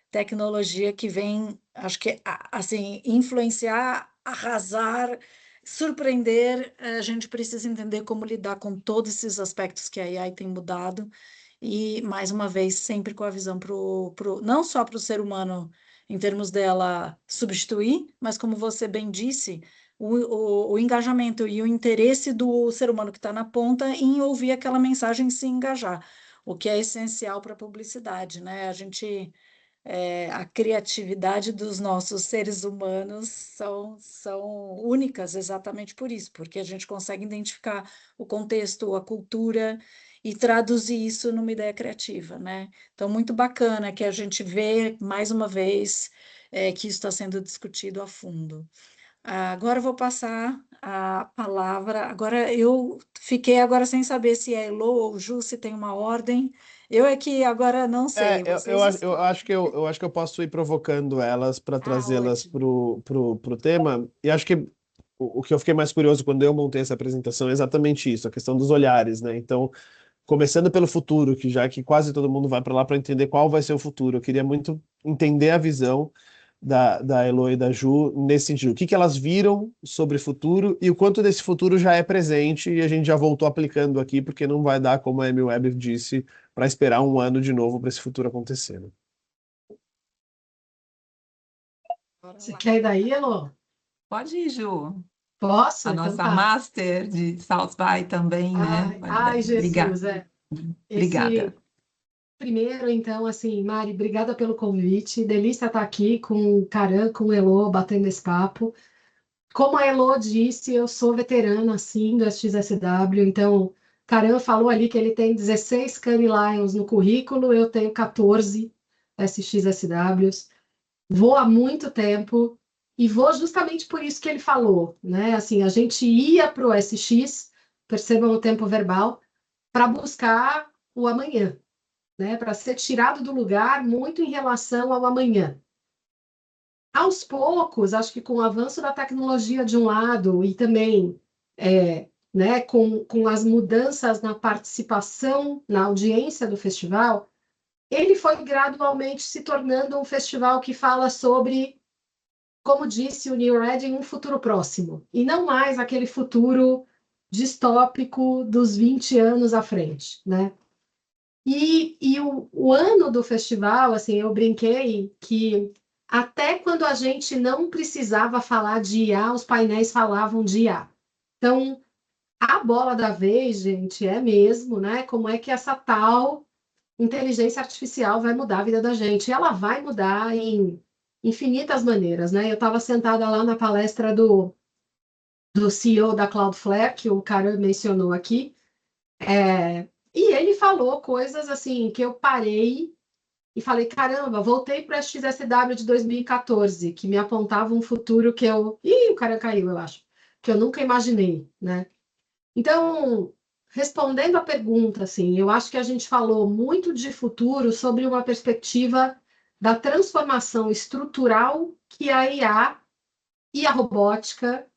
tecnologia que vem, acho que assim, influenciar, arrasar, surpreender. A gente precisa entender como lidar com todos esses aspectos que a AI tem mudado e, mais uma vez, sempre com a visão não só para o ser humano, em termos dela substituir, mas como você bem disse, o engajamento e o interesse do ser humano que está na ponta em ouvir aquela mensagem e se engajar, o que é essencial para a publicidade, né? A criatividade dos nossos seres humanos são únicas exatamente por isso, porque a gente consegue identificar o contexto, a cultura e traduzir isso numa ideia criativa, né? Então, muito bacana que a gente vê, mais uma vez, que isso está sendo discutido a fundo. Agora eu vou passar a palavra. Agora eu fiquei agora sem saber se é Elo ou Ju, se tem uma ordem. Eu é que agora não sei, vocês
Eu
escolhem.
acho que eu acho que eu posso ir provocando elas para
Ah,
trazê-las
ótimo.
pro tema. E acho que o que eu fiquei mais curioso quando eu montei essa apresentação é exatamente isso, a questão dos olhares, né? Então, começando pelo futuro, que já que quase todo mundo vai para lá para entender qual vai ser o futuro, eu queria muito entender a visão da Elo e da Ju nesse sentido. O que que elas viram sobre o futuro e o quanto desse futuro já é presente e a gente já voltou aplicando aqui, porque não vai dar, como a Amy Webb disse, para esperar um ano de novo para esse futuro acontecer, né?
Bora
Você
lá.
quer ir daí, Elô?
Pode ir, Ju.
Posso?
A
Então
nossa
tá.
master de South by também, né?
Ai, ai,
Obrigada.
Jesus,
Obrigada.
Esse primeiro, então, assim, Mari, obrigada pelo convite. Delícia estar aqui com o Caran, com o Elô, batendo esse papo. Como a Elô disse, eu sou veterana, assim, do SXSW, então, Caran falou ali que ele tem 16 Cannes Lions no currículo, eu tenho 14 SXSWs. Vou há muito tempo e vou justamente por isso que ele falou, né? Assim, a gente ia para o SX, percebam o tempo verbal, para buscar o amanhã, né? Para ser tirado do lugar muito em relação ao amanhã. Aos poucos, acho que com o avanço da tecnologia de um lado e também né, com as mudanças na participação, na audiência do festival, ele foi gradualmente se tornando um festival que fala sobre, como disse o Neil Redding, um futuro próximo, e não mais aquele futuro distópico dos 20 anos à frente, né? E o ano do festival, assim, eu brinquei que até quando a gente não precisava falar de IA, os painéis falavam de IA. Então, a bola da vez, gente, é mesmo, né? Como é que essa tal inteligência artificial vai mudar a vida da gente? E ela vai mudar em infinitas maneiras, né? Eu estava sentada lá na palestra do CEO da Cloudflare, que o cara mencionou aqui, e ele falou coisas assim que eu parei e falei, caramba, voltei para a XSW de 2014, que me apontava um futuro que eu... Ih, o cara caiu, eu acho. Que eu nunca imaginei, né? Então, respondendo a pergunta, assim, eu acho que a gente falou muito de futuro sobre uma perspectiva da transformação estrutural que a IA e a robótica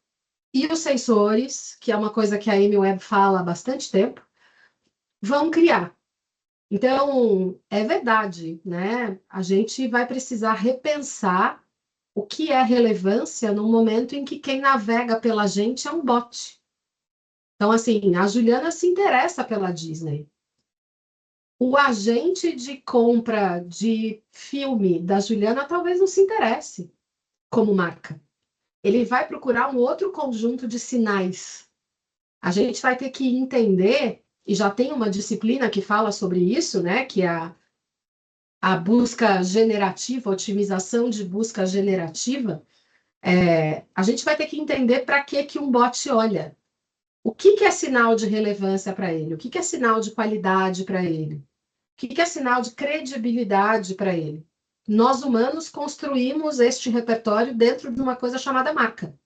e os sensores, que é uma coisa que a Amy Webb fala há bastante tempo, vão criar. Então, é verdade, né? A gente vai precisar repensar o que é relevância no momento em que quem navega pela gente é um bot. Então, assim, a Juliana se interessa pela Disney. O agente de compra de filme da Juliana talvez não se interesse como marca. Ele vai procurar um outro conjunto de sinais. A gente vai ter que entender, e já tem uma disciplina que fala sobre isso, né? Que é a busca generativa, otimização de busca generativa. A gente vai ter que entender para que um bot olha. O que é sinal de relevância para ele? O que é sinal de qualidade para ele? que é sinal de credibilidade para ele? Nós humanos construímos este repertório dentro de uma coisa chamada marca.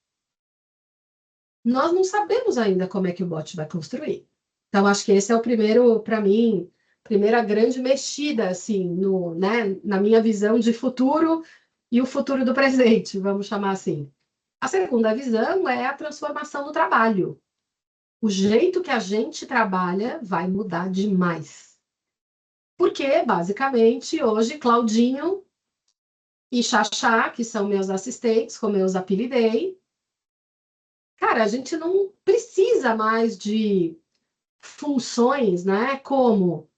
Nós não sabemos ainda como é que o bot vai construir. Então, acho que esse é o primeiro, para mim, primeira grande mexida, assim, no, né, na minha visão de futuro e o futuro do presente, vamos chamar assim. A segunda visão é a transformação no trabalho. O jeito que a gente trabalha vai mudar demais. Porque, basicamente, hoje, Claudinho e Xaxá, que são meus assistentes, como eu os apelidei, cara, a gente não precisa mais de funções, né, como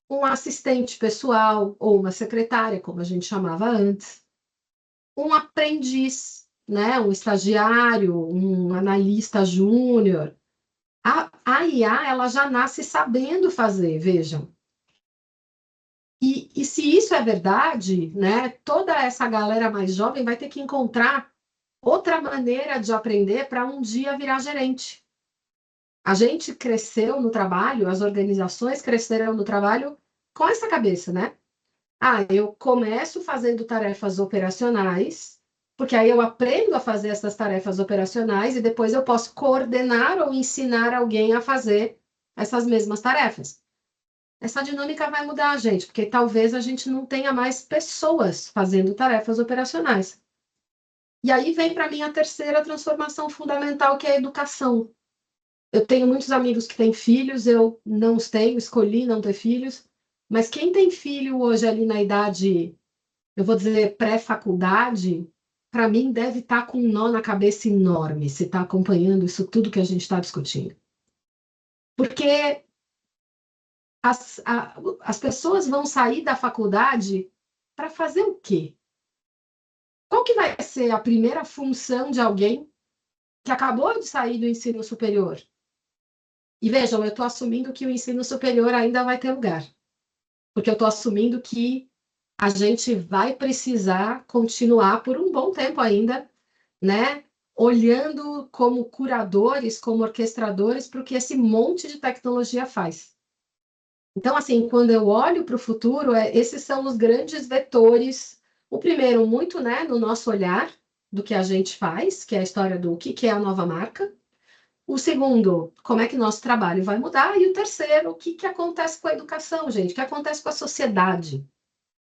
um assistente pessoal ou uma secretária, como a gente chamava antes, um aprendiz, né, um estagiário, um analista júnior. A IA, ela já nasce sabendo fazer, vejam. E se isso é verdade, né, toda essa galera mais jovem vai ter que encontrar outra maneira de aprender para um dia virar gerente. A gente cresceu no trabalho, as organizações cresceram no trabalho com essa cabeça, né? Ah, eu começo fazendo tarefas operacionais, porque aí eu aprendo a fazer essas tarefas operacionais e depois eu posso coordenar ou ensinar alguém a fazer essas mesmas tarefas. Essa dinâmica vai mudar, gente, porque talvez a gente não tenha mais pessoas fazendo tarefas operacionais. E aí vem para mim a terceira transformação fundamental, que é a educação. Eu tenho muitos amigos que têm filhos, eu não os tenho, escolhi não ter filhos, mas quem tem filho hoje ali na idade, eu vou dizer pré-faculdade, para mim deve estar com um nó na cabeça enorme, se está acompanhando isso tudo que a gente está discutindo. Porque as pessoas vão sair da faculdade para fazer o quê? Qual que vai ser a primeira função de alguém que acabou de sair do ensino superior? E vejam, eu estou assumindo que o ensino superior ainda vai ter lugar, porque eu estou assumindo que a gente vai precisar continuar por um bom tempo ainda, né? Olhando como curadores, como orquestradores, para o que esse monte de tecnologia faz. Então, assim, quando eu olho para o futuro, esses são os grandes vetores. O primeiro, muito, né, no nosso olhar do que a gente faz, que é a história do que é a nova marca. O segundo, como é que nosso trabalho vai mudar. E o terceiro, o que acontece com a educação, gente? O que acontece com a sociedade?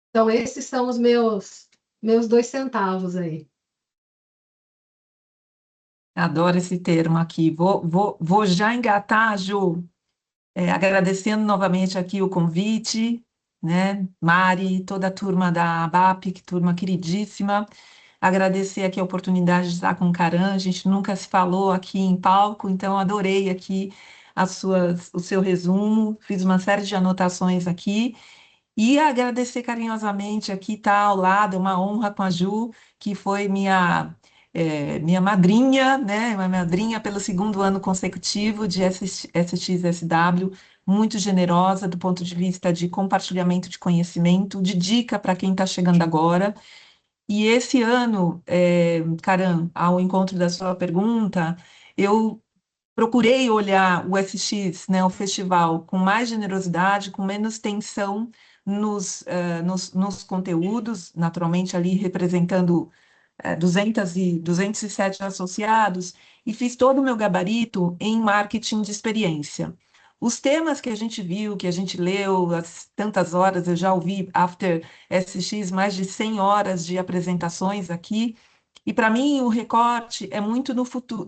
Então, esses são os meus 2 centavos aí.
Adoro esse termo aqui. Vou já engatar, Ju, agradecendo novamente aqui o convite, né? Mari, toda a turma da ABAP, que turma queridíssima. Agradecer aqui a oportunidade de estar com o Caran, a gente nunca se falou aqui em palco, então adorei aqui o seu resumo, fiz uma série de anotações aqui, e agradecer carinhosamente aqui, tá ao lado, uma honra com a Ju, que foi minha madrinha, né, uma madrinha pelo segundo ano consecutivo de SXSW, muito generosa do ponto de vista de compartilhamento de conhecimento, de dica para quem está chegando agora. E esse ano, Karan, ao encontro da sua pergunta, eu procurei olhar o SX, né, o festival, com mais generosidade, com menos tensão nos conteúdos, naturalmente ali representando 207 associados, e fiz todo o meu gabarito em marketing de experiência. Os temas que a gente viu, que a gente leu, as tantas horas, eu já ouvi After SX mais de 100 horas de apresentações aqui, e para mim o recorte é muito do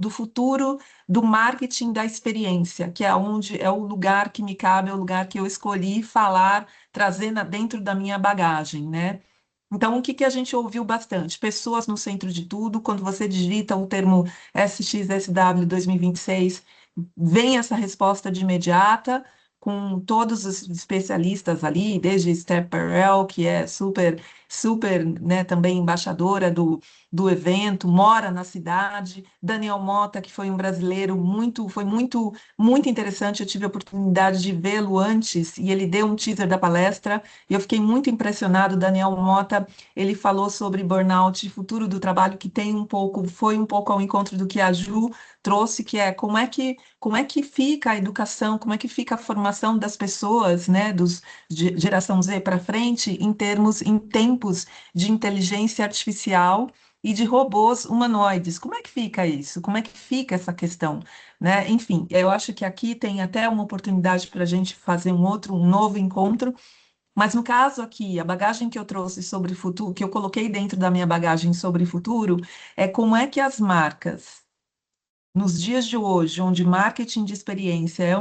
futuro do marketing da experiência, que é onde é o lugar que me cabe, é o lugar que eu escolhi falar, trazer dentro da minha bagagem, né? Então, o que a gente ouviu bastante? Pessoas no centro de tudo. Quando você digita o termo SXSW 2026, vem essa resposta de imediata, com todos os especialistas ali, desde Esther Perel, que é super, né, também embaixadora do evento, mora na cidade, Daniel Mota, que foi um brasileiro foi muito interessante, eu tive a oportunidade de vê-lo antes, e ele deu um teaser da palestra, e eu fiquei muito impressionado. Daniel Mota, ele falou sobre burnout, futuro do trabalho, que foi um pouco ao encontro do que a Ju trouxe, que é como é que como é que fica a educação, como é que fica a formação das pessoas, né, geração Z para frente, em tempos de inteligência artificial e de robôs humanoides. Como é que fica isso? Como é que fica essa questão, né? Enfim, eu acho que aqui tem até uma oportunidade para a gente fazer um novo encontro. Mas no caso aqui, a bagagem que eu trouxe sobre futuro, que eu coloquei dentro da minha bagagem sobre futuro, é como é que as marcas, nos dias de hoje, onde marketing de experiência é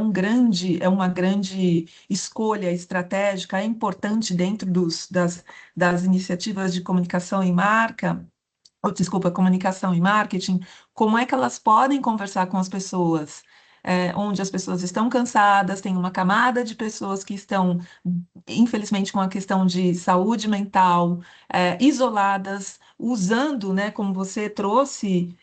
uma grande escolha estratégica, é importante dentro das iniciativas de comunicação e marca, ou, desculpa, comunicação e marketing, como é que elas podem conversar com as pessoas, onde as pessoas estão cansadas, tem uma camada de pessoas que estão, infelizmente, com a questão de saúde mental, isoladas, usando, né, como você trouxe,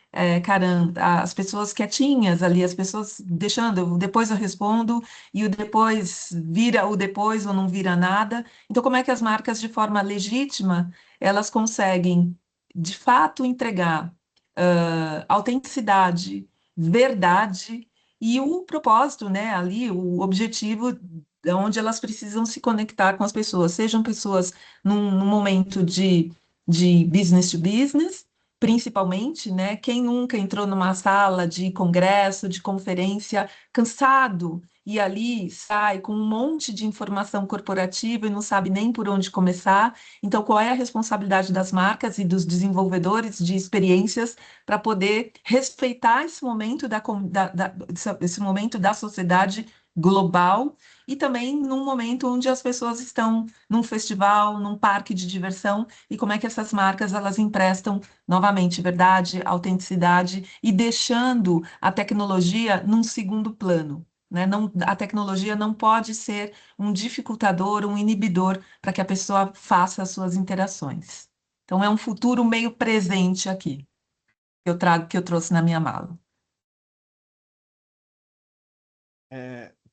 Karan, as pessoas quietinhas ali, as pessoas deixando, depois eu respondo, e o depois vira o depois ou não vira nada. Então, como é que as marcas, de forma legítima, elas conseguem de fato entregar autenticidade, verdade e o propósito, né, ali, o objetivo onde elas precisam se conectar com as pessoas, sejam pessoas num momento de business to business, principalmente, né? Quem nunca entrou numa sala de congresso, de conferência, cansado, e ali sai com um monte de informação corporativa e não sabe nem por onde começar. Então, qual é a responsabilidade das marcas e dos desenvolvedores de experiências para poder respeitar esse momento esse momento da sociedade global e também num momento onde as pessoas estão num festival, num parque de diversão e como é que essas marcas elas emprestam novamente verdade, autenticidade e deixando a tecnologia num segundo plano. Né? Não, a tecnologia não pode ser um dificultador, um inibidor para que a pessoa faça as suas interações. Então, é um futuro meio presente aqui, que eu trouxe na minha mala.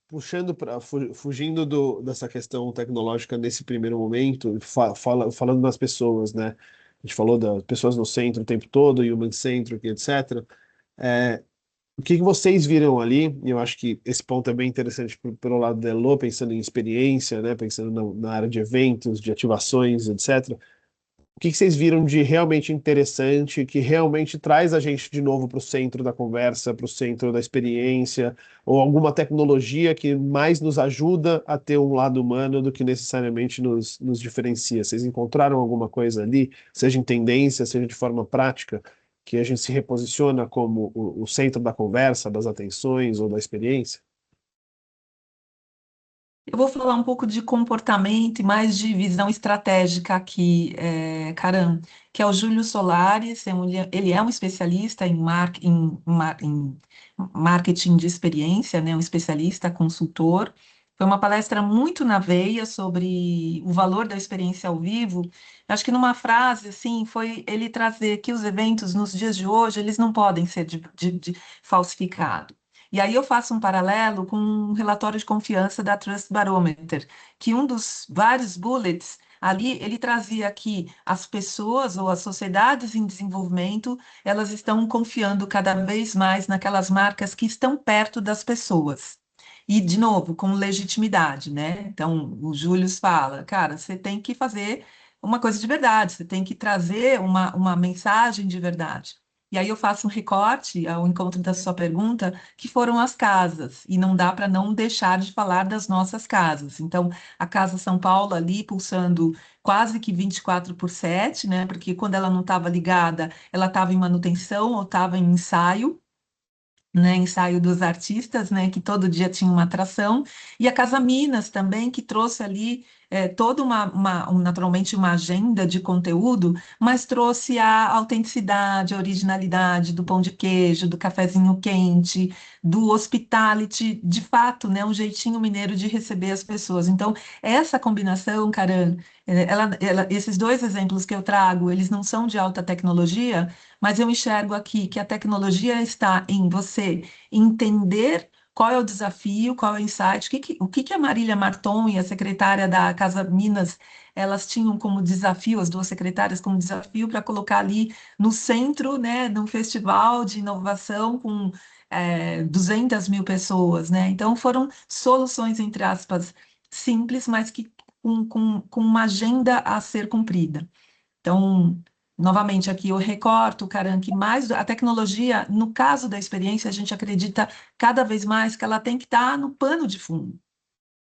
Puxando para fugindo dessa questão tecnológica nesse primeiro momento, falando das pessoas, né? A gente falou das pessoas no centro o tempo todo, human-centric, etc. O que que vocês viram ali? E eu acho que esse ponto é bem interessante pelo lado da Elo, pensando em experiência, né? Pensando na área de eventos, de ativações, etc. O que que vocês viram de realmente interessante, que realmente traz a gente de novo para o centro da conversa, para o centro da experiência, ou alguma tecnologia que mais nos ajuda a ter um lado humano do que necessariamente nos diferencia? Vocês encontraram alguma coisa ali, seja em tendência, seja de forma prática, que a gente se reposiciona como o centro da conversa, das atenções ou da experiência?
Eu vou falar um pouco de comportamento e mais de visão estratégica aqui, Karan, que é o Júlio Solares. Ele é um especialista em marketing de experiência, né, um especialista, consultor. Foi uma palestra muito na veia sobre o valor da experiência ao vivo. Acho que numa frase, assim, foi ele trazer que os eventos nos dias de hoje, eles não podem ser de falsificados. E aí eu faço um paralelo com um relatório de confiança da Trust Barometer, que um dos vários bullets ali, ele trazia que as pessoas ou as sociedades em desenvolvimento, elas estão confiando cada vez mais naquelas marcas que estão perto das pessoas. E, de novo, com legitimidade, né? Então, o Júlio fala, cara, você tem que fazer uma coisa de verdade, você tem que trazer uma mensagem de verdade. E aí eu faço um recorte ao encontro da sua pergunta, que foram as casas, e não dá para não deixar de falar das nossas casas. Então, a Casa São Paulo ali pulsando quase que 24/7, né? Porque quando ela não estava ligada, ela estava em manutenção ou estava em ensaio, né, ensaio dos artistas, né, que todo dia tinha uma atração, e a Casa Minas também, que trouxe ali toda naturalmente uma agenda de conteúdo, mas trouxe a autenticidade, a originalidade do pão de queijo, do cafezinho quente, do hospitality, de fato, né, um jeitinho mineiro de receber as pessoas. Então, essa combinação, Karan, esses dois exemplos que eu trago, eles não são de alta tecnologia, mas eu enxergo aqui que a tecnologia está em você entender qual é o desafio, qual é o insight, o que a Marília Marton e a secretária da Casa Minas, elas tinham como desafio, as duas secretárias como desafio para colocar ali no centro, né, num festival de inovação com 200 mil pessoas, né? Então foram soluções, entre aspas, simples, mas que com uma agenda a ser cumprida. Então, novamente, aqui eu recorto, Karan, que mais a tecnologia, no caso da experiência, a gente acredita cada vez mais que ela tem que estar no pano de fundo,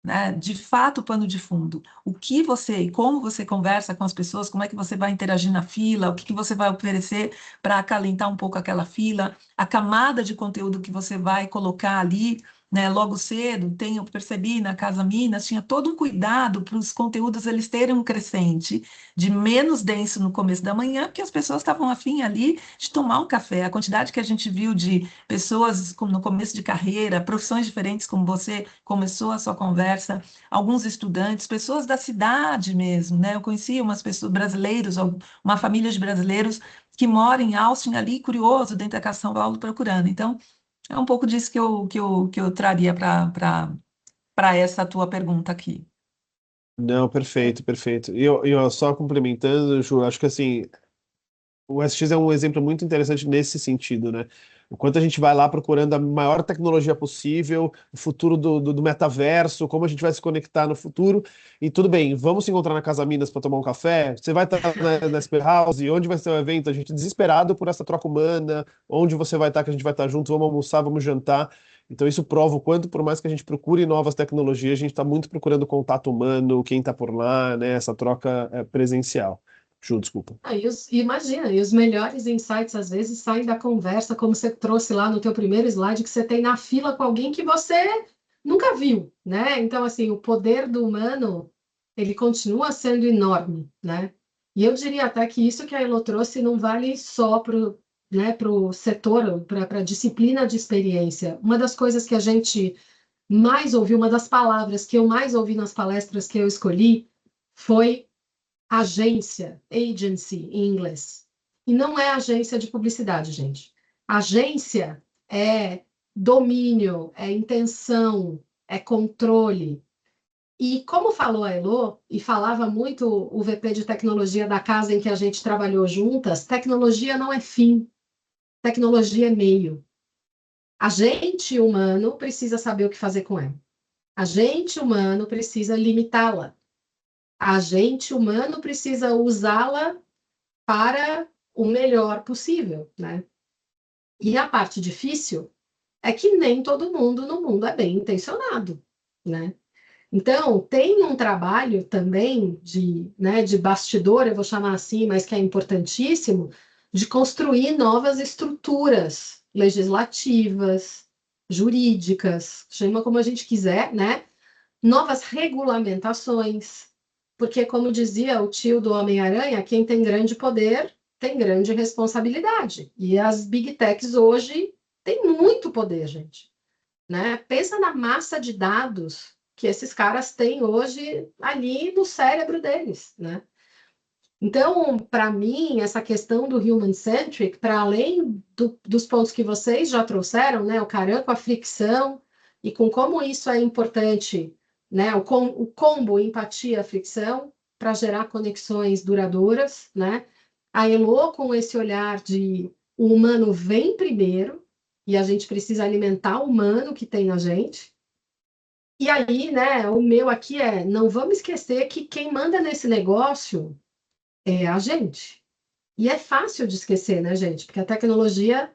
né? De fato, o pano de fundo. O que você e como você conversa com as pessoas, como é que você vai interagir na fila, o que você vai oferecer para acalentar um pouco aquela fila, a camada de conteúdo que você vai colocar ali, né? Logo cedo, eu percebi na Casa Minas, tinha todo um cuidado para os conteúdos eles terem um crescente de menos denso no começo da manhã, porque as pessoas estavam afim ali de tomar um café. A quantidade que a gente viu de pessoas no começo de carreira, profissões diferentes, como você começou a sua conversa, alguns estudantes, pessoas da cidade mesmo, né? Eu conheci umas pessoas brasileiros, uma família de brasileiros que moram em Austin ali, curioso, dentro da Casa São Paulo, procurando. Então, é um pouco disso que eu traria para essa tua pergunta aqui.
Não, perfeito, perfeito. E eu só complementando, Ju, acho que assim, o SX é um exemplo muito interessante nesse sentido, né? Enquanto a gente vai lá procurando a maior tecnologia possível, o futuro do metaverso, como a gente vai se conectar no futuro, e tudo bem, vamos se encontrar na Casa Minas para tomar um café? Você vai estar na Super House, onde vai ser o evento? A gente desesperado por essa troca humana, onde você vai estar, que a gente vai estar junto, vamos almoçar, vamos jantar. Então isso prova o quanto, por mais que a gente procure novas tecnologias, a gente está muito procurando contato humano, quem está por lá, né? Essa troca presencial. Ju, desculpa.
Imagina, e os melhores insights às vezes saem da conversa, como você trouxe lá no teu primeiro slide, que você tem na fila com alguém que você nunca viu, né? Então, assim, o poder do humano, ele continua sendo enorme, né? E eu diria até que isso que a Elo trouxe não vale só para o, né, pro setor, para a disciplina de experiência. Uma das coisas que a gente mais ouviu, uma das palavras que eu mais ouvi nas palestras que eu escolhi foi agência, agency em inglês. E não é agência de publicidade, gente. Agência é domínio, é intenção, é controle. E como falou a Elo, e falava muito o VP de tecnologia da casa em que a gente trabalhou juntas, tecnologia não é fim, tecnologia é meio. A gente humano precisa saber o que fazer com ela. A gente humano precisa limitá-la. A gente humano precisa usá-la para o melhor possível, né? E a parte difícil é que nem todo mundo no mundo é bem intencionado, né? Então, tem um trabalho também de bastidor, eu vou chamar assim, mas que é importantíssimo, de construir novas estruturas legislativas, jurídicas, chama como a gente quiser, né? Novas regulamentações, porque, como dizia o tio do Homem-Aranha, quem tem grande poder tem grande responsabilidade. E as big techs hoje têm muito poder, gente. Né? Pensa na massa de dados que esses caras têm hoje ali no cérebro deles. Né? Então, para mim, essa questão do human-centric, para além dos pontos que vocês já trouxeram, né? O Karan com a fricção e com como isso é importante, né? O combo empatia-fricção para gerar conexões duradouras, né? A Elo com esse olhar de o humano vem primeiro e a gente precisa alimentar o humano que tem na gente. E aí, né, o meu aqui é, não vamos esquecer que quem manda nesse negócio é a gente. E é fácil de esquecer, né, gente? Porque a tecnologia,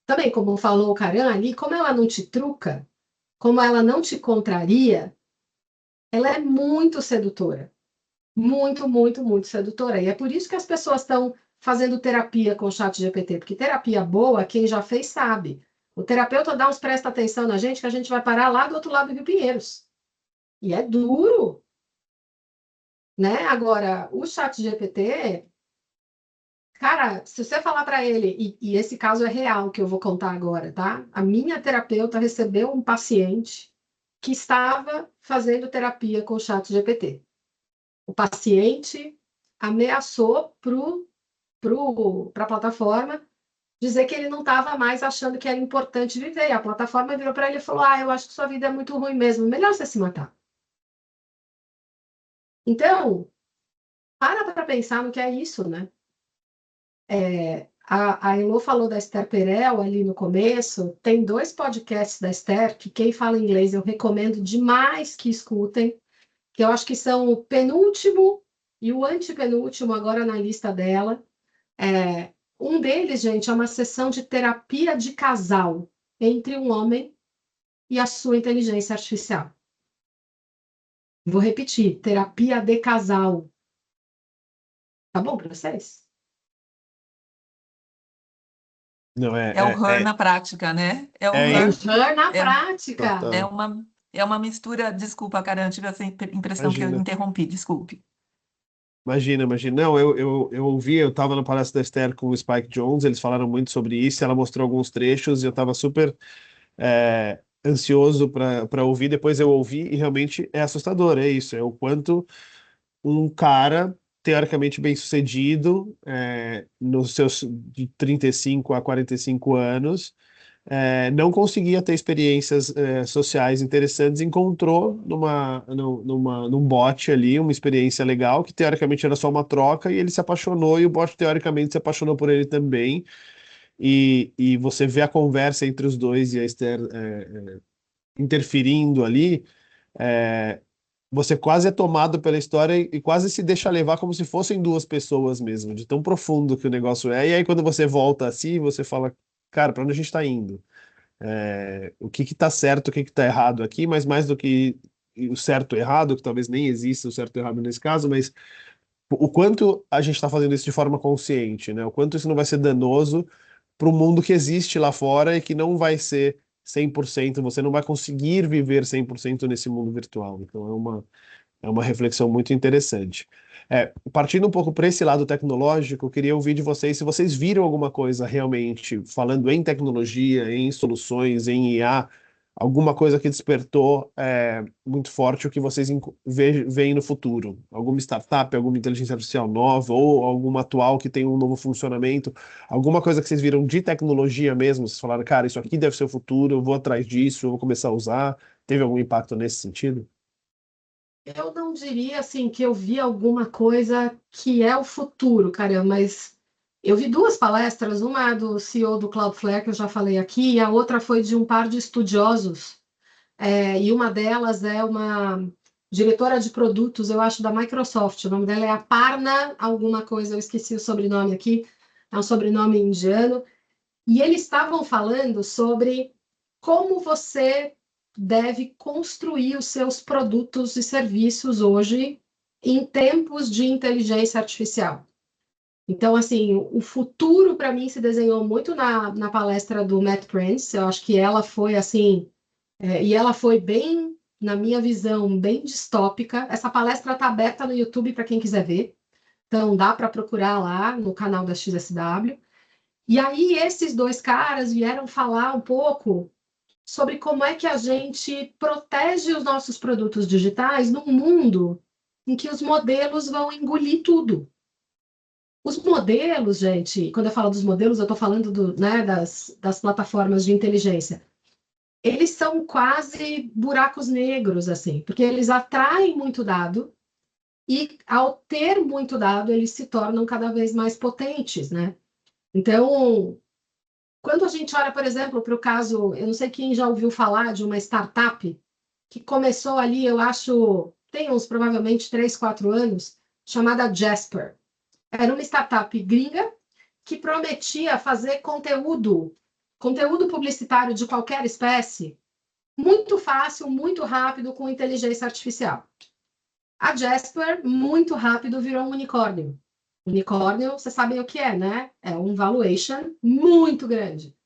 também, como falou o Karan ali, como ela não te truca, como ela não te contraria, ela é muito sedutora. Muito, muito, muito sedutora. E é por isso que as pessoas estão fazendo terapia com o chat GPT, porque terapia boa, quem já fez sabe. O terapeuta dá uns presta atenção na gente, que a gente vai parar lá do outro lado do Rio Pinheiros. E é duro, né? Agora, o chat GPT, cara, se você falar para ele, e esse caso é real que eu vou contar agora, tá? A minha terapeuta recebeu um paciente que estava fazendo terapia com o chat GPT. O paciente ameaçou para a plataforma dizer que ele não estava mais achando que era importante viver. E a plataforma virou para ele e falou: Ah, eu acho que sua vida é muito ruim mesmo, melhor você se matar. Então, para pensar no que é isso, né? A Elô falou da Esther Perel ali no começo. Tem 2 podcasts da Esther que quem fala inglês eu recomendo demais que escutem, que eu acho que são o penúltimo e o antepenúltimo agora na lista dela. Um deles, gente, é uma sessão de terapia de casal entre um homem e a sua inteligência artificial. Vou repetir, terapia de casal. Tá bom para vocês?
Não,
É o Her na prática, né? É o
É
Her.
isso.
Na
É,
prática.
Total.
é uma mistura. Desculpa, Karen, eu tive essa impressão que eu
Imagina.
interrompi, desculpe.
Imagina. Não, eu ouvi, eu estava na palestra da Esther com o Spike Jonze, eles falaram muito sobre isso, ela mostrou alguns trechos e eu estava super ansioso para ouvir. Depois eu ouvi e realmente é assustador, é isso, é o quanto um cara teoricamente bem-sucedido, nos seus de 35 a 45 anos, não conseguia ter experiências sociais interessantes, encontrou num bot ali uma experiência legal, que teoricamente era só uma troca, e ele se apaixonou, e o bot teoricamente se apaixonou por ele também, e você vê a conversa entre os dois e a Esther interferindo ali, você quase é tomado pela história e quase se deixa levar como se fossem duas pessoas mesmo, de tão profundo que o negócio é, e aí quando você volta assim, você fala, cara, para onde a gente está indo? O que que tá certo, o que que tá errado aqui, mas mais do que o certo e errado, que talvez nem exista o certo e errado nesse caso, mas o quanto a gente está fazendo isso de forma consciente, né? O quanto isso não vai ser danoso para o mundo que existe lá fora e que não vai ser 100%, você não vai conseguir viver 100% nesse mundo virtual. Então é uma reflexão muito interessante. Partindo um pouco para esse lado tecnológico, eu queria ouvir de vocês se vocês viram alguma coisa realmente falando em tecnologia, em soluções, em IA, alguma coisa que despertou muito forte o que vocês veem no futuro. Alguma startup, alguma inteligência artificial nova ou alguma atual que tem um novo funcionamento, alguma coisa que vocês viram de tecnologia mesmo, vocês falaram, cara, isso aqui deve ser o futuro, eu vou atrás disso, eu vou começar a usar. Teve algum impacto nesse sentido?
Eu não diria assim que eu vi alguma coisa que é o futuro, cara, mas eu vi 2 palestras, uma é do CEO do Cloudflare, que eu já falei aqui, e a outra foi de um par de estudiosos, e uma delas é uma diretora de produtos, eu acho, da Microsoft. O nome dela é Aparna alguma coisa, eu esqueci o sobrenome aqui, é um sobrenome indiano. E eles estavam falando sobre como você deve construir os seus produtos e serviços hoje em tempos de inteligência artificial. Então, assim, o futuro para mim se desenhou muito na palestra do Matt Prince. Eu acho que ela foi assim, e ela foi bem, na minha visão, bem distópica. Essa palestra está aberta no YouTube para quem quiser ver. Então, dá para procurar lá no canal da XSW. E aí, esses 2 caras vieram falar um pouco sobre como é que a gente protege os nossos produtos digitais num mundo em que os modelos vão engolir tudo. Os modelos, gente, quando eu falo dos modelos, eu estou falando das plataformas de inteligência. Eles são quase buracos negros, assim, porque eles atraem muito dado e, ao ter muito dado, eles se tornam cada vez mais potentes, né? Então, quando a gente olha, por exemplo, para o caso, eu não sei quem já ouviu falar de uma startup que começou ali, eu acho, tem uns provavelmente 3, 4 anos, chamada Jasper. Era uma startup gringa que prometia fazer conteúdo publicitário de qualquer espécie, muito fácil, muito rápido, com inteligência artificial. A Jasper, muito rápido, virou um unicórnio. Unicórnio, vocês sabem o que é, né? É um valuation muito grande.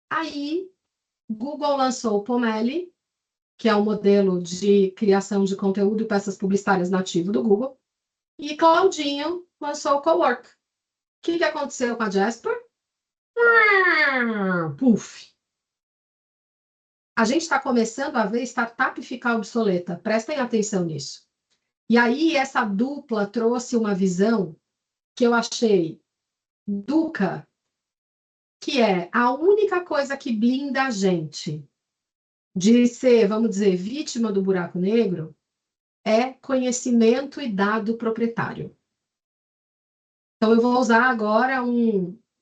Aí, Google lançou o Pomeli, que é um modelo de criação de conteúdo e peças publicitárias nativo do Google, e Claudinho lançou o Cowork. O que aconteceu com a Jasper? Puf! A gente está começando a ver startup ficar obsoleta. Prestem atenção nisso. E aí, essa dupla trouxe uma visão que eu achei duca, que é a única coisa que blinda a gente de ser, vamos dizer, vítima do buraco negro é conhecimento e dado proprietário. Então, eu vou usar agora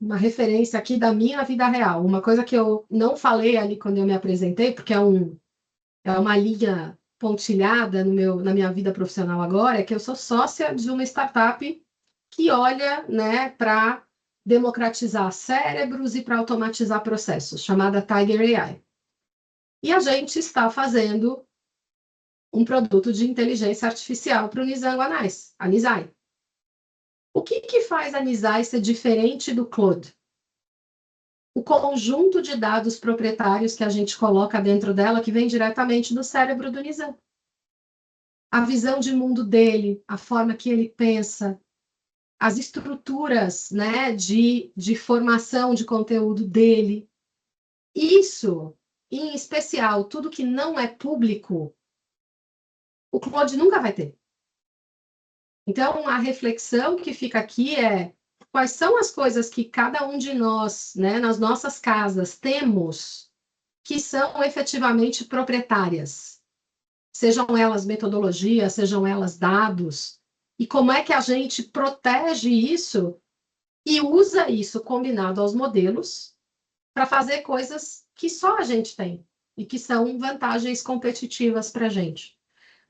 uma referência aqui da minha vida real. Uma coisa que eu não falei ali quando eu me apresentei, porque é uma linha pontilhada na minha vida profissional agora, é que eu sou sócia de uma startup que olha, né, para democratizar cérebros e para automatizar processos, chamada Tiger AI. E a gente está fazendo um produto de inteligência artificial para o Nizango a Nizai. O que faz a Nizai ser diferente do Claude? O conjunto de dados proprietários que a gente coloca dentro dela, que vem diretamente do cérebro do Nizam. A visão de mundo dele, a forma que ele pensa, as estruturas, né, de formação de conteúdo dele. Isso, em especial, tudo que não é público, o Claude nunca vai ter. Então, a reflexão que fica aqui é quais são as coisas que cada um de nós, né, nas nossas casas, temos que são efetivamente proprietárias. Sejam elas metodologias, sejam elas dados. E como é que a gente protege isso e usa isso combinado aos modelos para fazer coisas que só a gente tem e que são vantagens competitivas para a gente.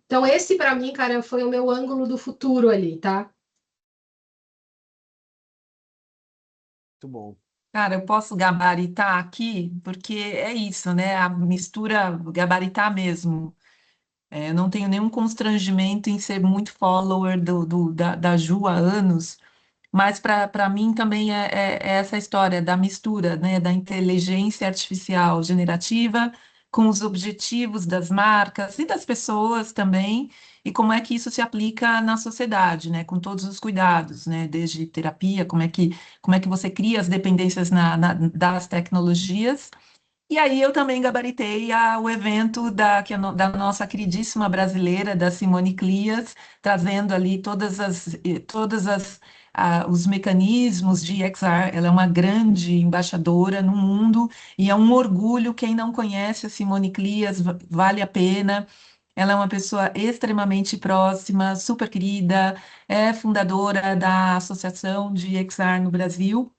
Então, esse, para mim, cara, foi o meu ângulo do futuro ali, tá?
Muito bom.
Cara, eu posso gabaritar aqui, porque é isso, né? A mistura gabaritar mesmo. Eu não tenho nenhum constrangimento em ser muito follower da Ju há anos, mas para mim também é essa história da mistura, né, da inteligência artificial generativa com os objetivos das marcas e das pessoas também, e como é que isso se aplica na sociedade, né, com todos os cuidados, né, desde terapia, como é que você cria as dependências das tecnologias. E aí eu também gabaritei o evento da nossa queridíssima brasileira, da Simone Clias, trazendo ali os mecanismos de XR. Ela é uma grande embaixadora no mundo e é um orgulho. Quem não conhece a Simone Clias, vale a pena. Ela é uma pessoa extremamente próxima, super querida, é fundadora da Associação de XR no Brasil.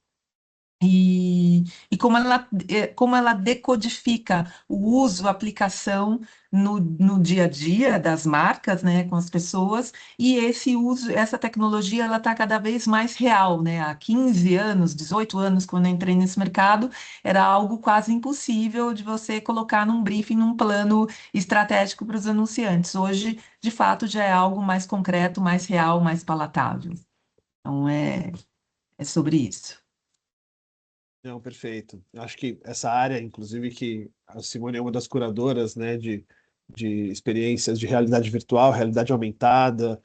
E como ela decodifica o uso, a aplicação no dia a dia das marcas, né, com as pessoas, e esse uso, essa tecnologia, ela está cada vez mais real, né? Há 15 anos, 18 anos, quando eu entrei nesse mercado, era algo quase impossível de você colocar num briefing, num plano estratégico para os anunciantes. Hoje, de fato, já é algo mais concreto, mais real, mais palatável. Então, é sobre isso.
Não, perfeito. Acho que essa área, inclusive, que a Simone é uma das curadoras, né, de experiências de realidade virtual, realidade aumentada,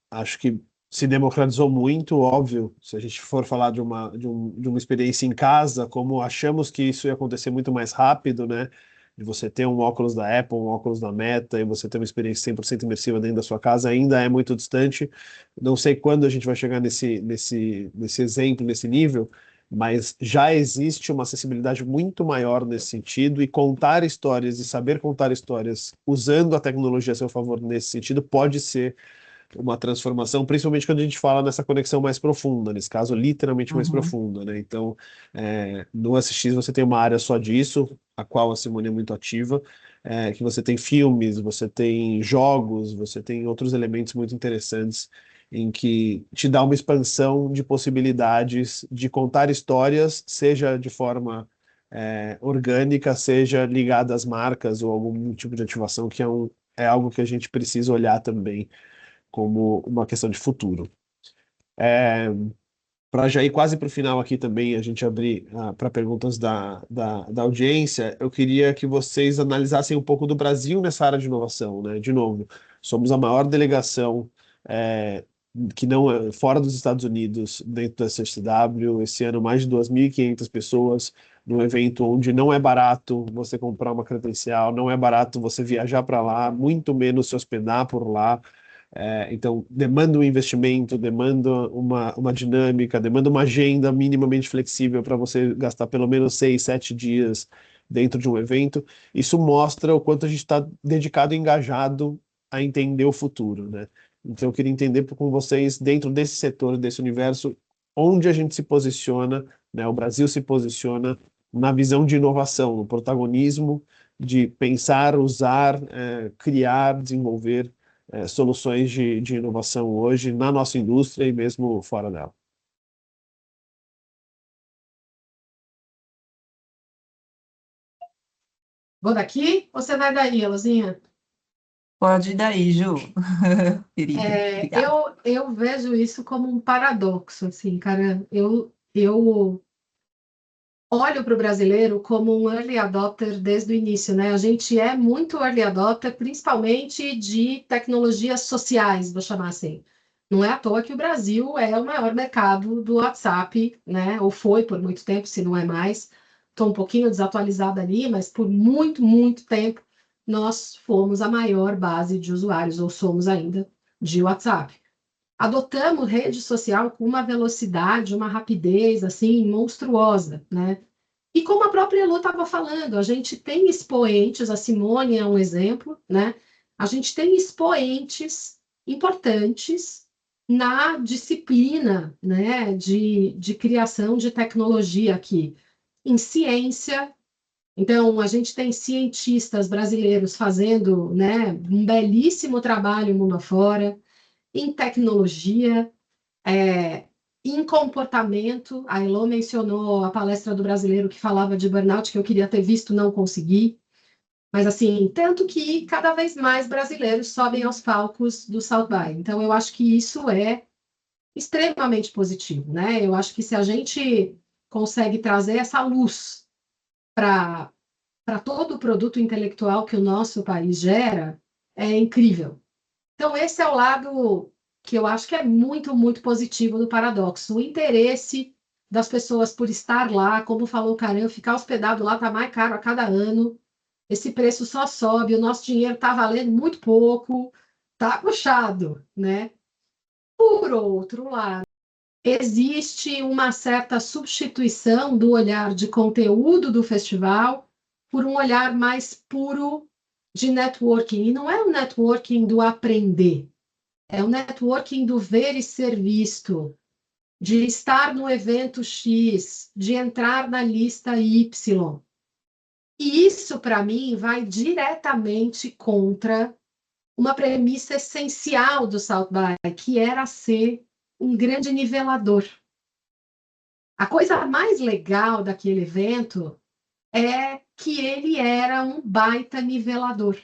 acho que se democratizou muito, óbvio, se a gente for falar de uma experiência em casa, como achamos que isso ia acontecer muito mais rápido, né, de você ter um óculos da Apple, um óculos da Meta, e você ter uma experiência 100% imersiva dentro da sua casa, ainda é muito distante. Não sei quando a gente vai chegar nesse exemplo, nesse nível, mas já existe uma acessibilidade muito maior nesse sentido, e contar histórias e saber contar histórias usando a tecnologia a seu favor nesse sentido pode ser uma transformação, principalmente quando a gente fala nessa conexão mais profunda, nesse caso, literalmente mais
Uhum.
profunda, né? Então, no SX você tem uma área só disso, a qual a Simone é muito ativa, que você tem filmes, você tem jogos, você tem outros elementos muito interessantes em que te dá uma expansão de possibilidades de contar histórias, seja de forma orgânica, seja ligada às marcas ou algum tipo de ativação, que é algo que a gente precisa olhar também como uma questão de futuro. Para já ir quase para o final aqui também, a gente abrir para perguntas da audiência, eu queria que vocês analisassem um pouco do Brasil nessa área de inovação, né? De novo, somos a maior delegação que não é fora dos Estados Unidos dentro da SXSW. Esse ano, mais de 2.500 pessoas num evento onde não é barato você comprar uma credencial, não é barato você viajar para lá, muito menos se hospedar por lá. Então, demanda um investimento, demanda uma dinâmica, demanda uma agenda minimamente flexível para você gastar pelo menos 6, 7 dias dentro de um evento. Isso mostra o quanto a gente está dedicado e engajado a entender o futuro, né? Então, eu queria entender com vocês, dentro desse setor, desse universo, onde a gente se posiciona, né, o Brasil se posiciona na visão de inovação, no protagonismo de pensar, usar, criar, desenvolver soluções de inovação hoje na nossa indústria e mesmo fora dela.
Vou daqui ou você vai daí, Elozinha?
Pode ir daí, Ju, querida. Obrigada.
Eu vejo isso como um paradoxo, assim, cara. Eu olho para o brasileiro como um early adopter desde o início, né? A gente é muito early adopter, principalmente de tecnologias sociais, vou chamar assim. Não é à toa que o Brasil é o maior mercado do WhatsApp, né? Ou foi por muito tempo, se não é mais. Estou um pouquinho desatualizada ali, mas por muito, muito tempo nós fomos a maior base de usuários, ou somos ainda, de WhatsApp. Adotamos rede social com uma velocidade, uma rapidez assim monstruosa, né? E como a própria Elô estava falando, a gente tem expoentes, a Simone é um exemplo, né? A gente tem expoentes importantes na disciplina, né, de criação de tecnologia aqui, em ciência. Então, a gente tem cientistas brasileiros fazendo, né, um belíssimo trabalho mundo afora, em tecnologia, em comportamento. A Elô mencionou a palestra do brasileiro que falava de burnout, que eu queria ter visto, não consegui. Mas, assim, tanto que cada vez mais brasileiros sobem aos palcos do South By. Então, eu acho que isso é extremamente positivo, né? Eu acho que se a gente consegue trazer essa luz para todo o produto intelectual que o nosso país gera, é incrível. Então, esse é o lado que eu acho que é muito, muito positivo do paradoxo. O interesse das pessoas por estar lá, como falou o Caran, ficar hospedado lá está mais caro a cada ano. Esse preço só sobe, o nosso dinheiro está valendo muito pouco, está puxado, né? Por outro lado, existe uma certa substituição do olhar de conteúdo do festival por um olhar mais puro de networking. E não é o networking do aprender, é o networking do ver e ser visto, de estar no evento X, de entrar na lista Y. E isso, para mim, vai diretamente contra uma premissa essencial do South By, que era ser um grande nivelador. A coisa mais legal daquele evento é que ele era um baita nivelador.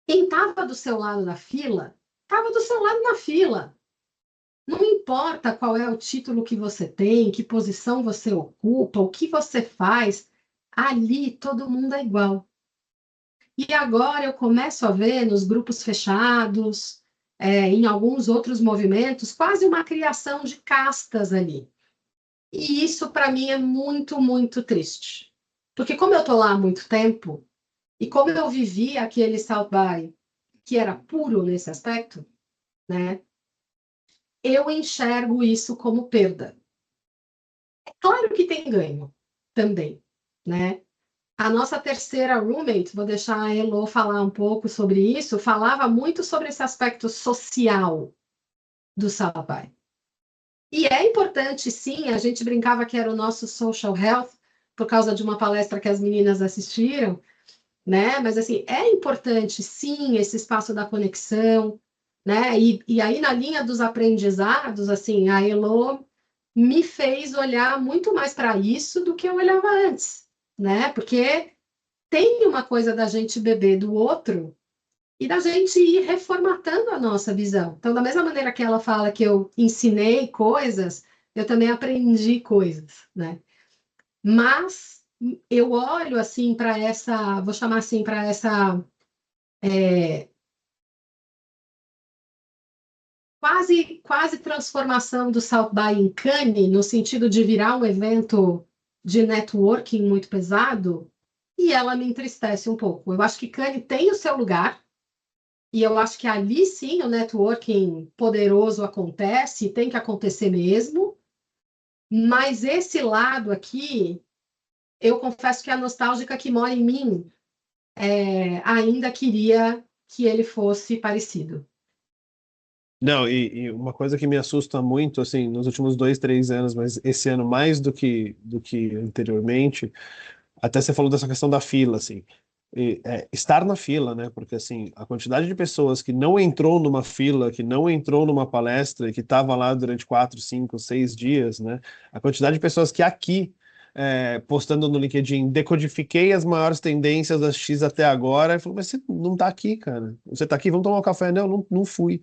Quem estava do seu lado da fila, estava do seu lado na fila. Não importa qual é o título que você tem, que posição você ocupa, o que você faz, ali todo mundo é igual. E agora eu começo a ver nos grupos fechados, em alguns outros movimentos, quase uma criação de castas ali. E isso, para mim, é muito, muito triste. Porque como eu estou lá há muito tempo, e como eu vivi aquele South By, que era puro nesse aspecto, né, eu enxergo isso como perda. É claro que tem ganho também, né? A nossa terceira roommate, vou deixar a Elo falar um pouco sobre isso, falava muito sobre esse aspecto social do South By. E é importante, sim, a gente brincava que era o nosso social health, por causa de uma palestra que as meninas assistiram, né? Mas, assim, é importante, sim, esse espaço da conexão, né? E aí, na linha dos aprendizados, assim, a Elo me fez olhar muito mais para isso do que eu olhava antes, né? Porque tem uma coisa da gente beber do outro e da gente ir reformatando a nossa visão. Então, da mesma maneira que ela fala que eu ensinei coisas, eu também aprendi coisas, né? Mas eu olho assim para essa, vou chamar assim, para essa quase transformação do South By em Cannes, no sentido de virar um evento de networking muito pesado, e ela me entristece um pouco. Eu acho que Cannes tem o seu lugar, e eu acho que ali sim o networking poderoso acontece, tem que acontecer mesmo, mas esse lado aqui, eu confesso que a nostálgica que mora em mim ainda queria que ele fosse parecido.
Não, e uma coisa que me assusta muito, assim, nos últimos 2, 3 anos, mas esse ano mais do que anteriormente, até você falou dessa questão da fila, assim, estar na fila, né? Porque, assim, a quantidade de pessoas que não entrou numa fila, que não entrou numa palestra e que estava lá durante 4, 5, 6 dias, né? A quantidade de pessoas que aqui, postando no LinkedIn, decodifiquei as maiores tendências das X até agora, e falou, mas você não tá aqui, cara. Você tá aqui, vamos tomar um café? Não, não, não fui.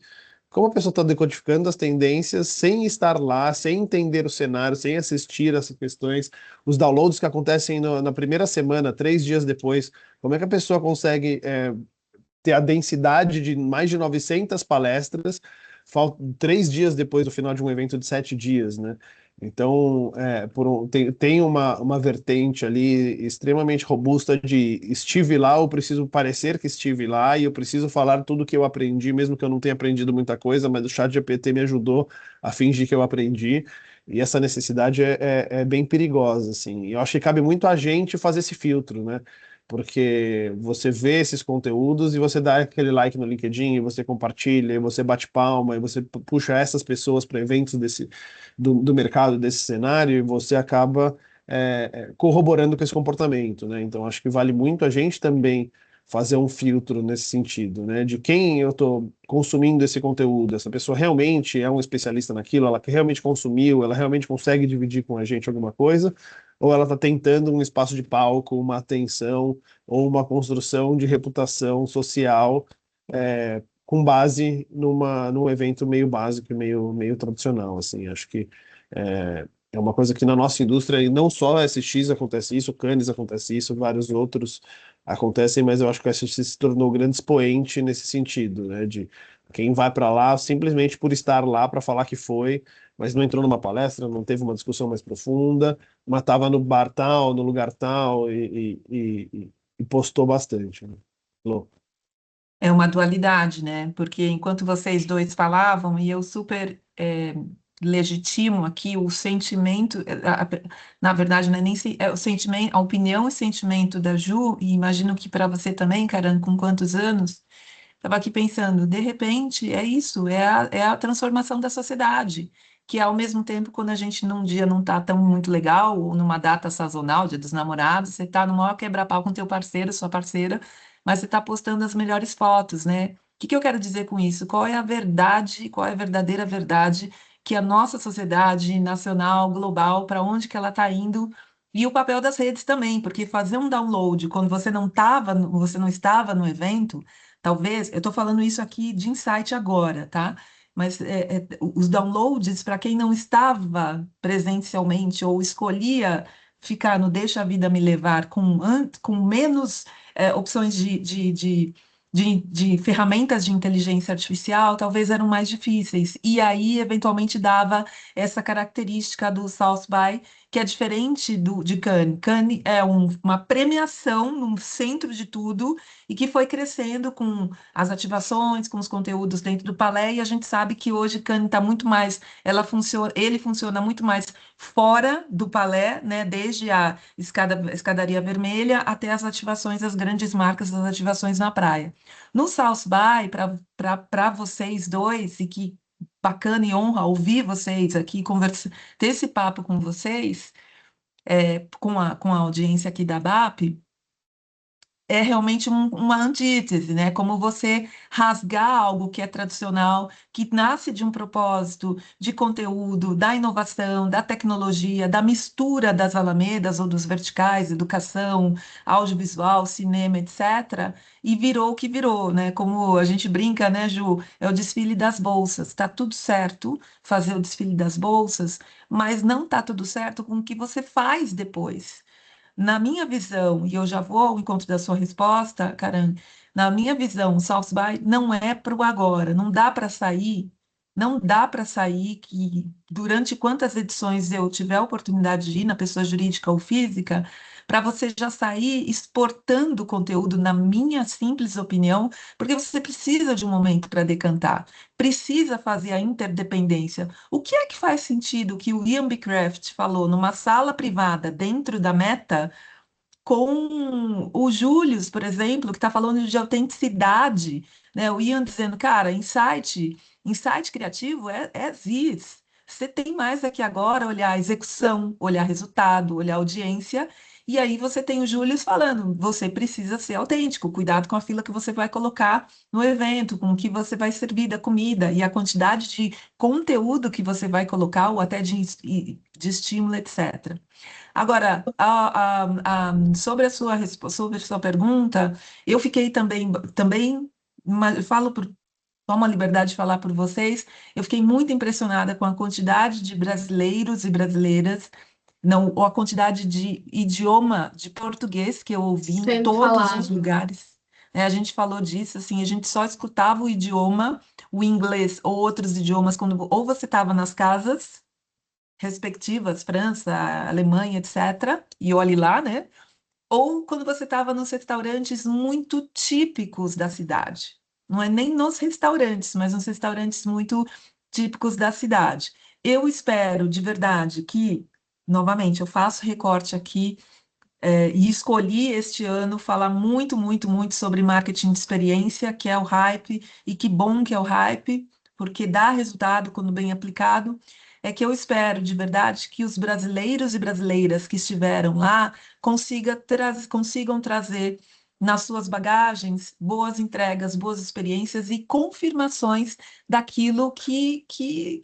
Como a pessoa está decodificando as tendências sem estar lá, sem entender o cenário, sem assistir essas questões, os downloads que acontecem na primeira semana, 3 dias depois, como é que a pessoa consegue ter a densidade de mais de 900 palestras 3 dias depois do final de um evento de 7 dias, né? Então, tem uma vertente ali extremamente robusta de estive lá, eu preciso parecer que estive lá e eu preciso falar tudo que eu aprendi, mesmo que eu não tenha aprendido muita coisa, mas o ChatGPT me ajudou a fingir que eu aprendi. E essa necessidade é bem perigosa, assim. E eu acho que cabe muito a gente fazer esse filtro, né? Porque você vê esses conteúdos e você dá aquele like no LinkedIn, e você compartilha, e você bate palma, e você puxa essas pessoas para eventos do mercado, desse cenário, e você acaba corroborando com esse comportamento, né? Então, acho que vale muito a gente também fazer um filtro nesse sentido, né? De quem eu estou consumindo esse conteúdo. Essa pessoa realmente é um especialista naquilo, ela realmente consumiu, ela realmente consegue dividir com a gente alguma coisa, ou ela está tentando um espaço de palco, uma atenção ou uma construção de reputação social com base num evento meio básico e meio tradicional, assim. Acho que é uma coisa que na nossa indústria, e não só a SX acontece isso, Cannes acontece isso, vários outros acontecem, mas eu acho que a SX se tornou grande expoente nesse sentido, né, de quem vai para lá simplesmente por estar lá para falar que foi, mas não entrou numa palestra, não teve uma discussão mais profunda, mas estava no bar tal, no lugar tal e postou bastante, né? Lô.
É uma dualidade, né? Porque enquanto vocês dois falavam, e eu super legitimo aqui o sentimento, na verdade, não é nem o sentimento, a opinião e sentimento da Ju, e imagino que para você também, Karan, com quantos anos? Estava aqui pensando, de repente, é isso, é a transformação da sociedade, que ao mesmo tempo, quando a gente num dia não está tão muito legal, ou numa data sazonal, dia dos namorados, você está no maior quebra-pau com teu parceiro, sua parceira, mas você está postando as melhores fotos, né? O que que eu quero dizer com isso? Qual é a verdade, qual é a verdadeira verdade que a nossa sociedade nacional, global, para onde que ela está indo? E o papel das redes também, porque fazer um download quando você não estava no evento. Talvez, eu estou falando isso aqui de insight agora, tá? Mas os downloads, para quem não estava presencialmente ou escolhia ficar no Deixa a Vida Me Levar com menos opções de ferramentas de inteligência artificial, talvez eram mais difíceis. E aí, eventualmente, dava essa característica do South by, que é diferente de Cannes. Cannes é uma premiação no centro de tudo e que foi crescendo com as ativações, com os conteúdos dentro do Palais, e a gente sabe que hoje Cannes está muito mais, ele funciona muito mais fora do Palais, né, desde a escadaria vermelha até as ativações, as grandes marcas das ativações na praia. No South By, para vocês dois, e que bacana e honra ouvir vocês aqui, ter esse papo com vocês, com a audiência aqui da BAP, é realmente uma antítese, né? Como você rasgar algo que é tradicional, que nasce de um propósito de conteúdo, da inovação, da tecnologia, da mistura das alamedas ou dos verticais, educação, audiovisual, cinema, etc., e virou o que virou, né? Como a gente brinca, né, Ju? É o desfile das bolsas. Tá tudo certo fazer o desfile das bolsas, mas não tá tudo certo com o que você faz depois. Na minha visão, e eu já vou ao encontro da sua resposta, Karan, na minha visão, o South by não é para o agora, não dá para sair que durante quantas edições eu tiver a oportunidade de ir na pessoa jurídica ou física, para você já sair exportando conteúdo, na minha simples opinião, porque você precisa de um momento para decantar, precisa fazer a interdependência. O que é que faz sentido que o Ian Beecraft falou numa sala privada dentro da Meta, com o Július, por exemplo, que está falando de autenticidade, né? O Ian dizendo, cara, insight criativo é this. Você tem mais aqui agora olhar execução, olhar resultado, olhar audiência, e aí você tem o Július falando, você precisa ser autêntico, cuidado com a fila que você vai colocar no evento, com o que você vai servir da comida e a quantidade de conteúdo que você vai colocar, ou até de estímulo, etc. Agora, sobre sobre a sua pergunta, eu fiquei também falo tomo a liberdade de falar por vocês, eu fiquei muito impressionada com a quantidade de brasileiros e brasileiras, não, ou a quantidade de idioma de português que eu ouvi em
Sendo
todos os
falado.
lugares. Né? A gente falou disso, assim, a gente só escutava o idioma, o inglês ou outros idiomas, quando ou você estava nas casas respectivas, França, Alemanha, etc., e olhe lá, né? Ou quando você estava nos restaurantes muito típicos da cidade. Não é nem nos restaurantes, mas nos restaurantes muito típicos da cidade. Eu espero de verdade que, novamente, eu faço recorte aqui, e escolhi este ano falar muito, muito, muito sobre marketing de experiência, que é o hype, e que bom que é o hype, porque dá resultado quando bem aplicado. É que eu espero de verdade que os brasileiros e brasileiras que estiveram lá consigam trazer nas suas bagagens boas entregas, boas experiências e confirmações daquilo que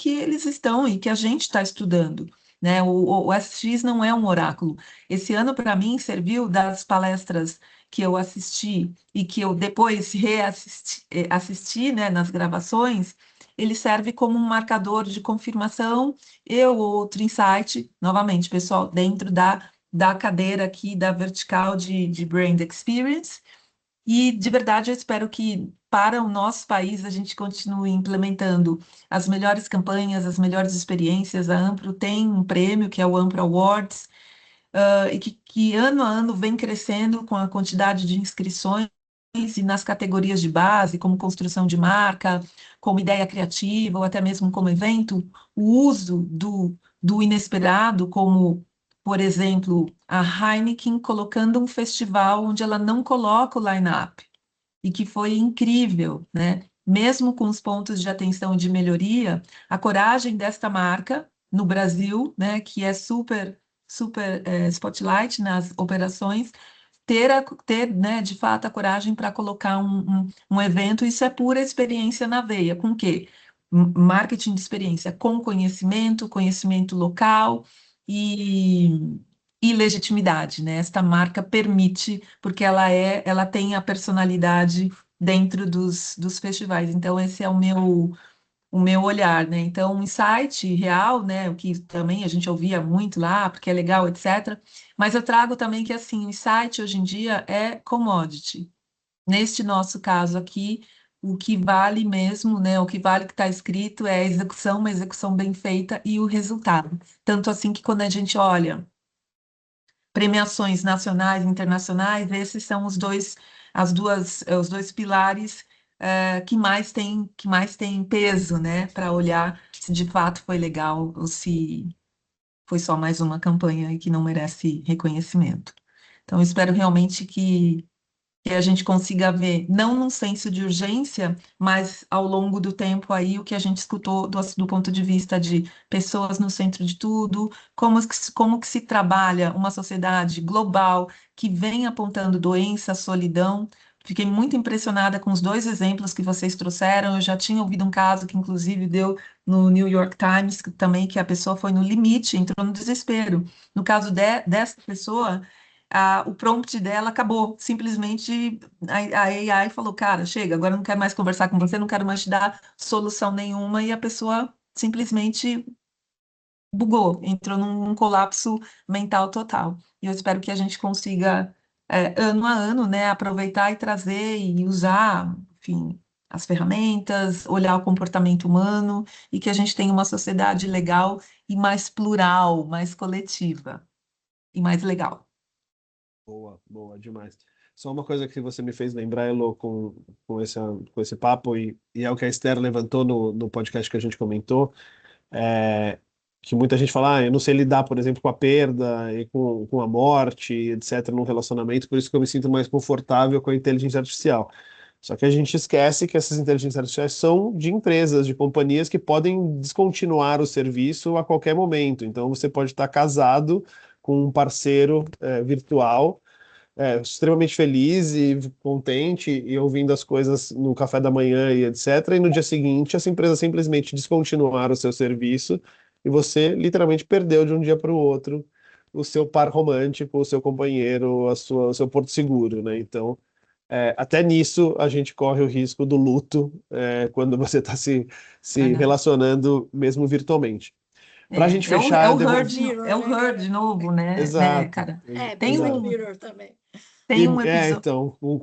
eles estão e que a gente está estudando. Né? O SX não é um oráculo. Esse ano, para mim, serviu das palestras que eu assisti e que eu depois assisti, né, nas gravações, ele serve como um marcador de confirmação e o outro insight, novamente, pessoal, dentro da cadeira aqui, da vertical de Brand Experience. E, de verdade, eu espero que para o nosso país a gente continue implementando as melhores campanhas, as melhores experiências. A Ampro tem um prêmio, que é o Ampro Awards, e que ano a ano vem crescendo com a quantidade de inscrições e nas categorias de base, como construção de marca, como ideia criativa, ou até mesmo como evento, o uso do inesperado, como, por exemplo, a Heineken colocando um festival onde ela não coloca o line-up, e que foi incrível, né? Mesmo com os pontos de atenção e de melhoria, a coragem desta marca no Brasil, né, que é super spotlight nas operações, ter, né, de fato, a coragem para colocar um evento, isso é pura experiência na veia. Com o quê? Marketing de experiência com conhecimento, conhecimento local e, e legitimidade, né? Esta marca permite, porque ela tem a personalidade dentro dos festivais. Então, esse é o meu olhar, né? Então, um insight real, né? O que também a gente ouvia muito lá, porque é legal, etc. Mas eu trago também que, assim, o insight hoje em dia é commodity. Neste nosso caso aqui, o que vale mesmo, né? O que vale que está escrito é a execução, uma execução bem feita e o resultado. Tanto assim que quando a gente olha premiações nacionais e internacionais, esses são os dois pilares que mais tem peso, né, para olhar se de fato foi legal ou se foi só mais uma campanha e que não merece reconhecimento. Então, eu espero realmente que a gente consiga ver, não num senso de urgência, mas ao longo do tempo aí, o que a gente escutou do ponto de vista de pessoas no centro de tudo, como que se trabalha uma sociedade global que vem apontando doença, solidão. Fiquei muito impressionada com os dois exemplos que vocês trouxeram. Eu já tinha ouvido um caso que, inclusive, deu no New York Times, também que a pessoa foi no limite, entrou no desespero. No caso dessa pessoa, o prompt dela acabou. Simplesmente a AI falou, cara, chega, agora eu não quero mais conversar com você, não quero mais te dar solução nenhuma, e a pessoa simplesmente bugou, entrou num colapso mental total. E eu espero que a gente consiga, ano a ano, né, aproveitar e trazer e usar, enfim, as ferramentas, olhar o comportamento humano e que a gente tenha uma sociedade legal e mais plural, mais coletiva e mais legal.
Boa, boa, demais. Só uma coisa que você me fez lembrar, Elo, com esse papo, e é o que a Esther levantou no podcast que a gente comentou, é, que muita gente fala, eu não sei lidar, por exemplo, com a perda e com a morte, etc., num relacionamento, por isso que eu me sinto mais confortável com a inteligência artificial. Só que a gente esquece que essas inteligências artificiais são de empresas, de companhias que podem descontinuar o serviço a qualquer momento. Então, você pode estar casado com um parceiro virtual, extremamente feliz e contente e ouvindo as coisas no café da manhã e etc. E no dia seguinte, essa empresa simplesmente descontinuar o seu serviço e você literalmente perdeu de um dia para o outro o seu par romântico, o seu companheiro, o seu porto seguro, né? Então, até nisso a gente corre o risco do luto quando você está se
Verdade.
relacionando mesmo virtualmente. Para a gente
É
fechar, eu
Black
devolvo.
Mirror,
é o
né,
Her
cara?
de novo, né,
Exato,
cara? Tem
Black
exato.
um,
Mirror também.
tem um episódio.
Então, com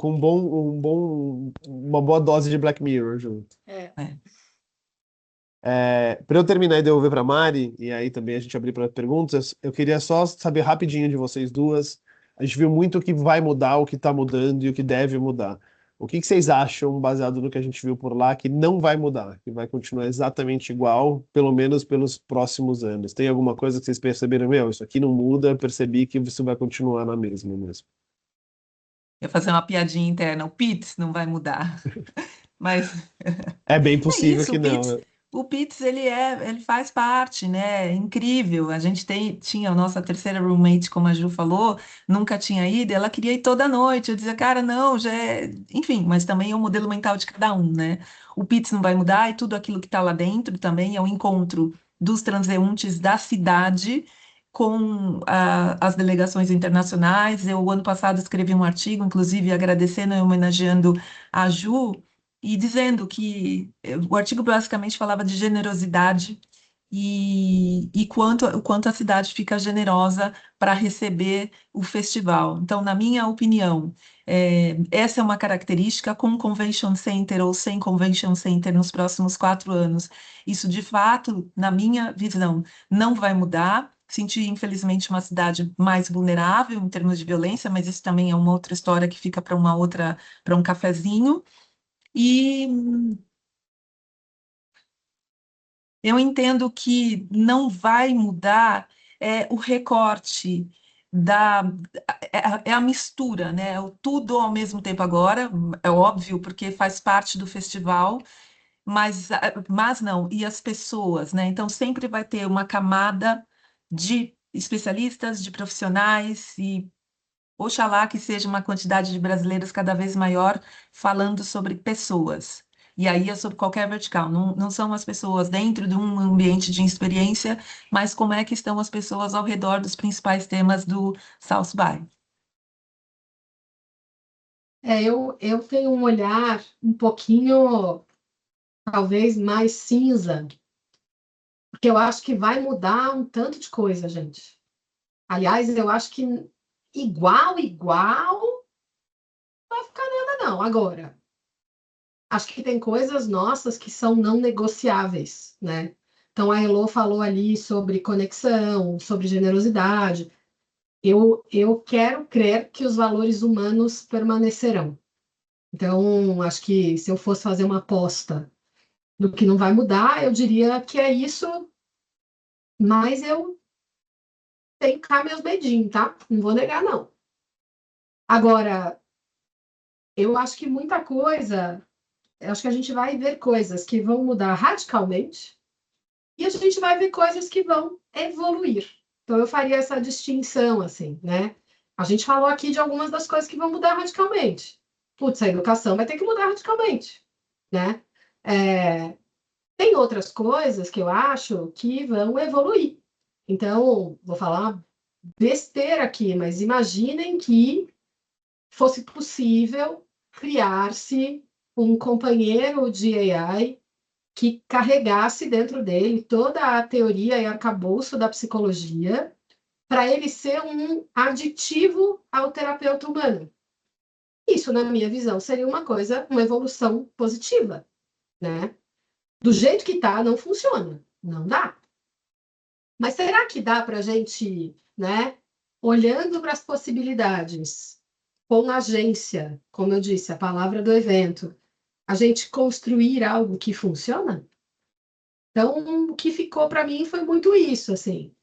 uma boa dose de Black Mirror junto.
É.
Para eu terminar e devolver para Mari, e aí também a gente abrir para perguntas, eu queria só saber rapidinho de vocês duas. A gente viu muito o que vai mudar, o que está mudando e o que deve mudar. O que vocês acham, baseado no que a gente viu por lá, que não vai mudar, que vai continuar exatamente igual, pelo menos pelos próximos anos? Tem alguma coisa que vocês perceberam? Meu, isso aqui não muda, percebi que isso vai continuar na mesma mesmo.
Eu ia fazer uma piadinha interna. O Pitts não vai mudar. Mas
É bem
é
possível
isso,
que não.
o Pitts ele faz parte, né? É incrível. A gente tinha a nossa terceira roommate, como a Ju falou, nunca tinha ido, ela queria ir toda noite. Eu dizia, cara, não, já é. Enfim, mas também é o modelo mental de cada um, né? O Pitts não vai mudar e tudo aquilo que está lá dentro também é o encontro dos transeuntes da cidade com as delegações internacionais. Eu, ano passado, escrevi um artigo, inclusive agradecendo e homenageando a Ju e dizendo que o artigo basicamente falava de generosidade e o quanto a cidade fica generosa para receber o festival. Então, na minha opinião, essa é uma característica com Convention Center ou sem Convention Center nos próximos 4 anos. Isso, de fato, na minha visão, não vai mudar. Senti, infelizmente, uma cidade mais vulnerável em termos de violência, mas isso também é uma outra história que fica para um cafezinho. E eu entendo que não vai mudar o recorte da é a mistura, né? O tudo ao mesmo tempo agora, é óbvio, porque faz parte do festival, mas não, e as pessoas, né? Então sempre vai ter uma camada de especialistas, de profissionais e oxalá que seja uma quantidade de brasileiros cada vez maior falando sobre pessoas. E aí é sobre qualquer vertical. Não são as pessoas dentro de um ambiente de experiência, mas como é que estão as pessoas ao redor dos principais temas do South by.
Eu tenho um olhar um pouquinho, talvez, mais cinza, porque eu acho que vai mudar um tanto de coisa, gente. Aliás, eu acho que igual, não vai ficar nada, não. Agora, acho que tem coisas nossas que são não negociáveis, né? Então, a Elô falou ali sobre conexão, sobre generosidade. Eu quero crer que os valores humanos permanecerão. Então, acho que se eu fosse fazer uma aposta no que não vai mudar, eu diria que é isso, mas eu tenho cá meus medinhos, tá? Não vou negar, não. Agora, eu acho que muita coisa, eu acho que a gente vai ver coisas que vão mudar radicalmente e a gente vai ver coisas que vão evoluir. Então, eu faria essa distinção, assim, né? A gente falou aqui de algumas das coisas que vão mudar radicalmente. Putz, a educação vai ter que mudar radicalmente, né? Tem outras coisas que eu acho que vão evoluir. Então, vou falar besteira aqui, mas imaginem que fosse possível criar-se um companheiro de AI que carregasse dentro dele toda a teoria e arcabouço da psicologia para ele ser um aditivo ao terapeuta humano. Isso, na minha visão, seria uma evolução positiva, né? Do jeito que está, não funciona, não dá. Mas será que dá para a gente, né, olhando para as possibilidades, com agência, como eu disse, a palavra do evento, a gente construir algo que funciona? Então, o que ficou para mim foi muito isso, assim.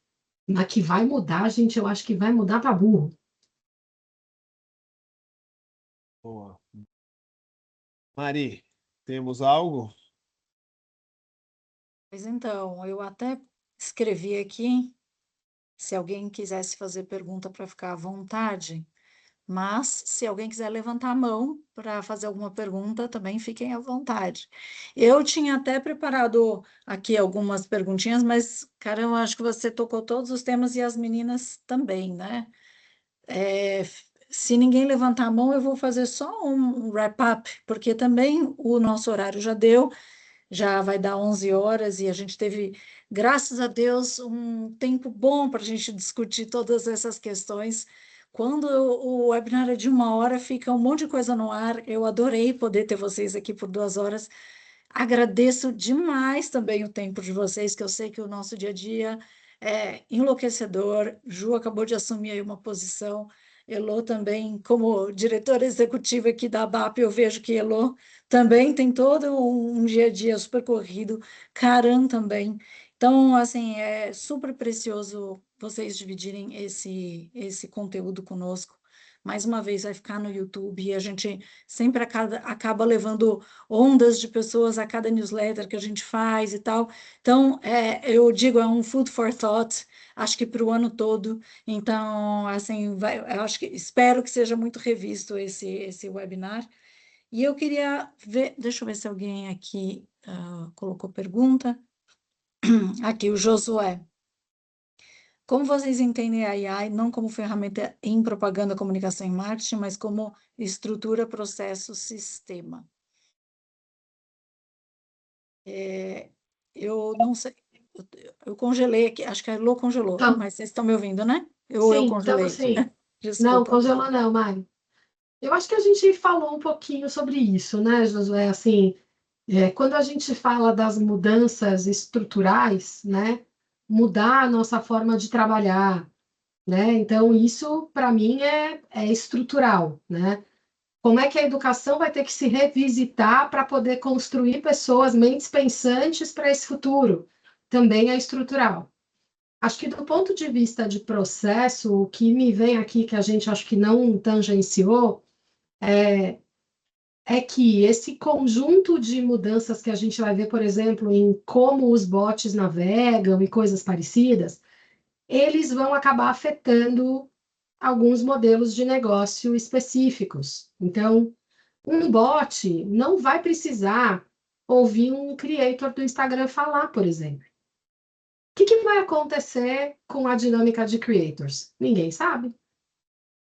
Mas que vai mudar, gente, eu acho que vai mudar para burro.
Boa. Mari, temos algo?
Pois então, eu até escrevi aqui, se alguém quisesse fazer pergunta para ficar à vontade, mas se alguém quiser levantar a mão para fazer alguma pergunta, também fiquem à vontade. Eu tinha até preparado aqui algumas perguntinhas, mas, cara, eu acho que você tocou todos os temas e as meninas também, né? Se ninguém levantar a mão, eu vou fazer só um wrap-up, porque também o nosso horário já deu, já vai dar 11 horas e a gente teve, graças a Deus, um tempo bom para a gente discutir todas essas questões. Quando o webinar é de 1 hora, fica um monte de coisa no ar. Eu adorei poder ter vocês aqui por 2 horas. Agradeço demais também o tempo de vocês, que eu sei que o nosso dia a dia é enlouquecedor. Ju acabou de assumir aí uma posição. Elô também, como diretora executiva aqui da ABAP, eu vejo que Elô também tem todo um dia a dia super corrido, Caran também. Então, assim, é super precioso vocês dividirem esse conteúdo conosco. Mais uma vez, vai ficar no YouTube e a gente sempre acaba levando ondas de pessoas a cada newsletter que a gente faz e tal. Então, eu digo, é um food for thought, acho que para o ano todo. Então, assim, eu acho que espero que seja muito revisto esse webinar. E eu queria ver, deixa eu ver se alguém aqui colocou pergunta. Aqui, o Josué. Como vocês entendem a AI não como ferramenta em propaganda, comunicação e marketing, mas como estrutura, processo, sistema? Eu não sei, eu congelei aqui, acho que a Elô congelou,
Então,
mas vocês estão me ouvindo, né? Eu
sim, então
congelei.
assim, não,
Desculpa.
congelou não, Mari. Eu acho que a gente falou um pouquinho sobre isso, né, Josué? Assim, quando a gente fala das mudanças estruturais, né, mudar a nossa forma de trabalhar, né? Então, isso, para mim, é estrutural, né? Como é que a educação vai ter que se revisitar para poder construir pessoas, mentes pensantes para esse futuro? Também é estrutural. Acho que do ponto de vista de processo, o que me vem aqui, que a gente acho que não tangenciou, é que esse conjunto de mudanças que a gente vai ver, por exemplo, em como os bots navegam e coisas parecidas, eles vão acabar afetando alguns modelos de negócio específicos. Então, um bot não vai precisar ouvir um creator do Instagram falar, por exemplo. O que vai acontecer com a dinâmica de creators? Ninguém sabe.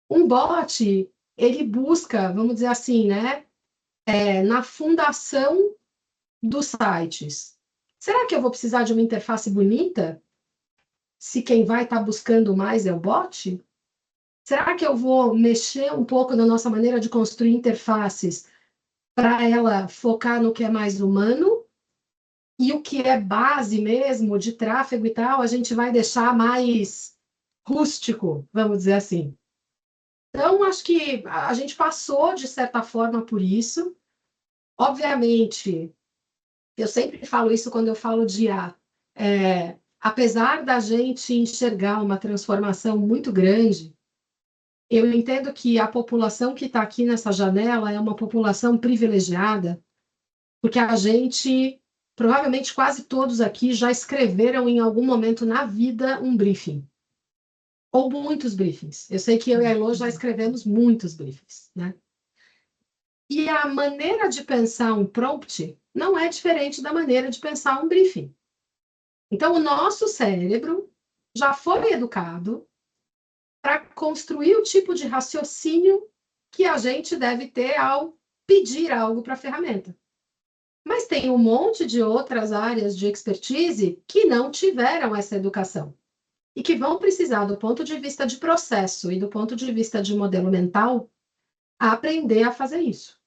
Um bot, ele busca, vamos dizer assim, né, na fundação dos sites. Será que eu vou precisar de uma interface bonita se quem vai estar buscando mais é o bot? Será que eu vou mexer um pouco na nossa maneira de construir interfaces para ela focar no que é mais humano? E o que é base mesmo de tráfego e tal, a gente vai deixar mais rústico, vamos dizer assim. Então, acho que a gente passou, de certa forma, por isso. Obviamente, eu sempre falo isso quando eu falo de IA. Apesar da gente enxergar uma transformação muito grande, eu entendo que a população que está aqui nessa janela é uma população privilegiada, porque a gente, provavelmente quase todos aqui já escreveram em algum momento na vida um briefing, ou muitos briefings. Eu sei que eu e a Elo já escrevemos muitos briefings, né? E a maneira de pensar um prompt não é diferente da maneira de pensar um briefing. Então, o nosso cérebro já foi educado para construir o tipo de raciocínio que a gente deve ter ao pedir algo para a ferramenta. Mas tem um monte de outras áreas de expertise que não tiveram essa educação e que vão precisar, do ponto de vista de processo e do ponto de vista de modelo mental, aprender a fazer isso.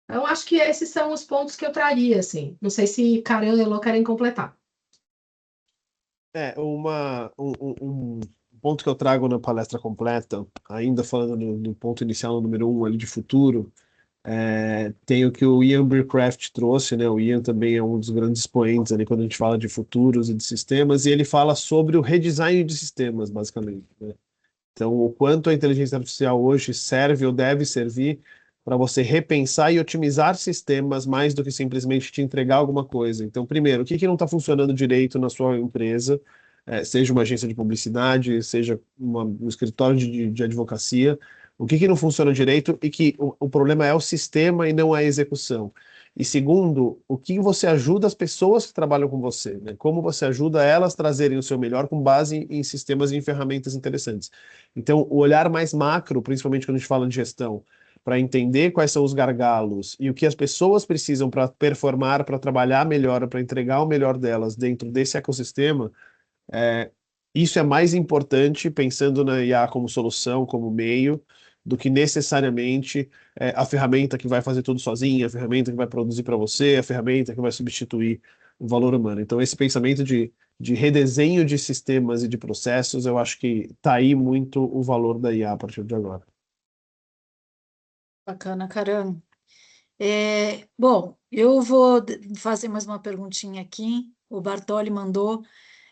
Então, acho que esses são os pontos que eu traria, assim. Não sei se Karan e Elô querem completar.
Um ponto que eu trago na palestra completa, ainda falando do ponto inicial, no número 1, ali de futuro, Tem o que o Ian Bearcraft trouxe, né? O Ian também é um dos grandes expoentes ali quando a gente fala de futuros e de sistemas, e ele fala sobre o redesign de sistemas, basicamente, né? Então, o quanto a inteligência artificial hoje serve ou deve servir para você repensar e otimizar sistemas mais do que simplesmente te entregar alguma coisa. Então, primeiro, o que que não está funcionando direito na sua empresa, seja uma agência de publicidade, seja um escritório de advocacia, o que que não funciona direito e que o problema é o sistema e não a execução. E segundo, o que você ajuda as pessoas que trabalham com você, né? Como você ajuda elas a trazerem o seu melhor com base em sistemas e em ferramentas interessantes. Então, o olhar mais macro, principalmente quando a gente fala de gestão, para entender quais são os gargalos e o que as pessoas precisam para performar, para trabalhar melhor, para entregar o melhor delas dentro desse ecossistema, é, isso é mais importante pensando na IA como solução, como meio, do que necessariamente a ferramenta que vai fazer tudo sozinha, a ferramenta que vai produzir para você, a ferramenta que vai substituir o valor humano. Então, esse pensamento de redesenho de sistemas e de processos, eu acho que está aí muito o valor da IA a partir de agora.
Bacana, Caran. Bom, eu vou fazer mais uma perguntinha aqui. O Bartoli mandou.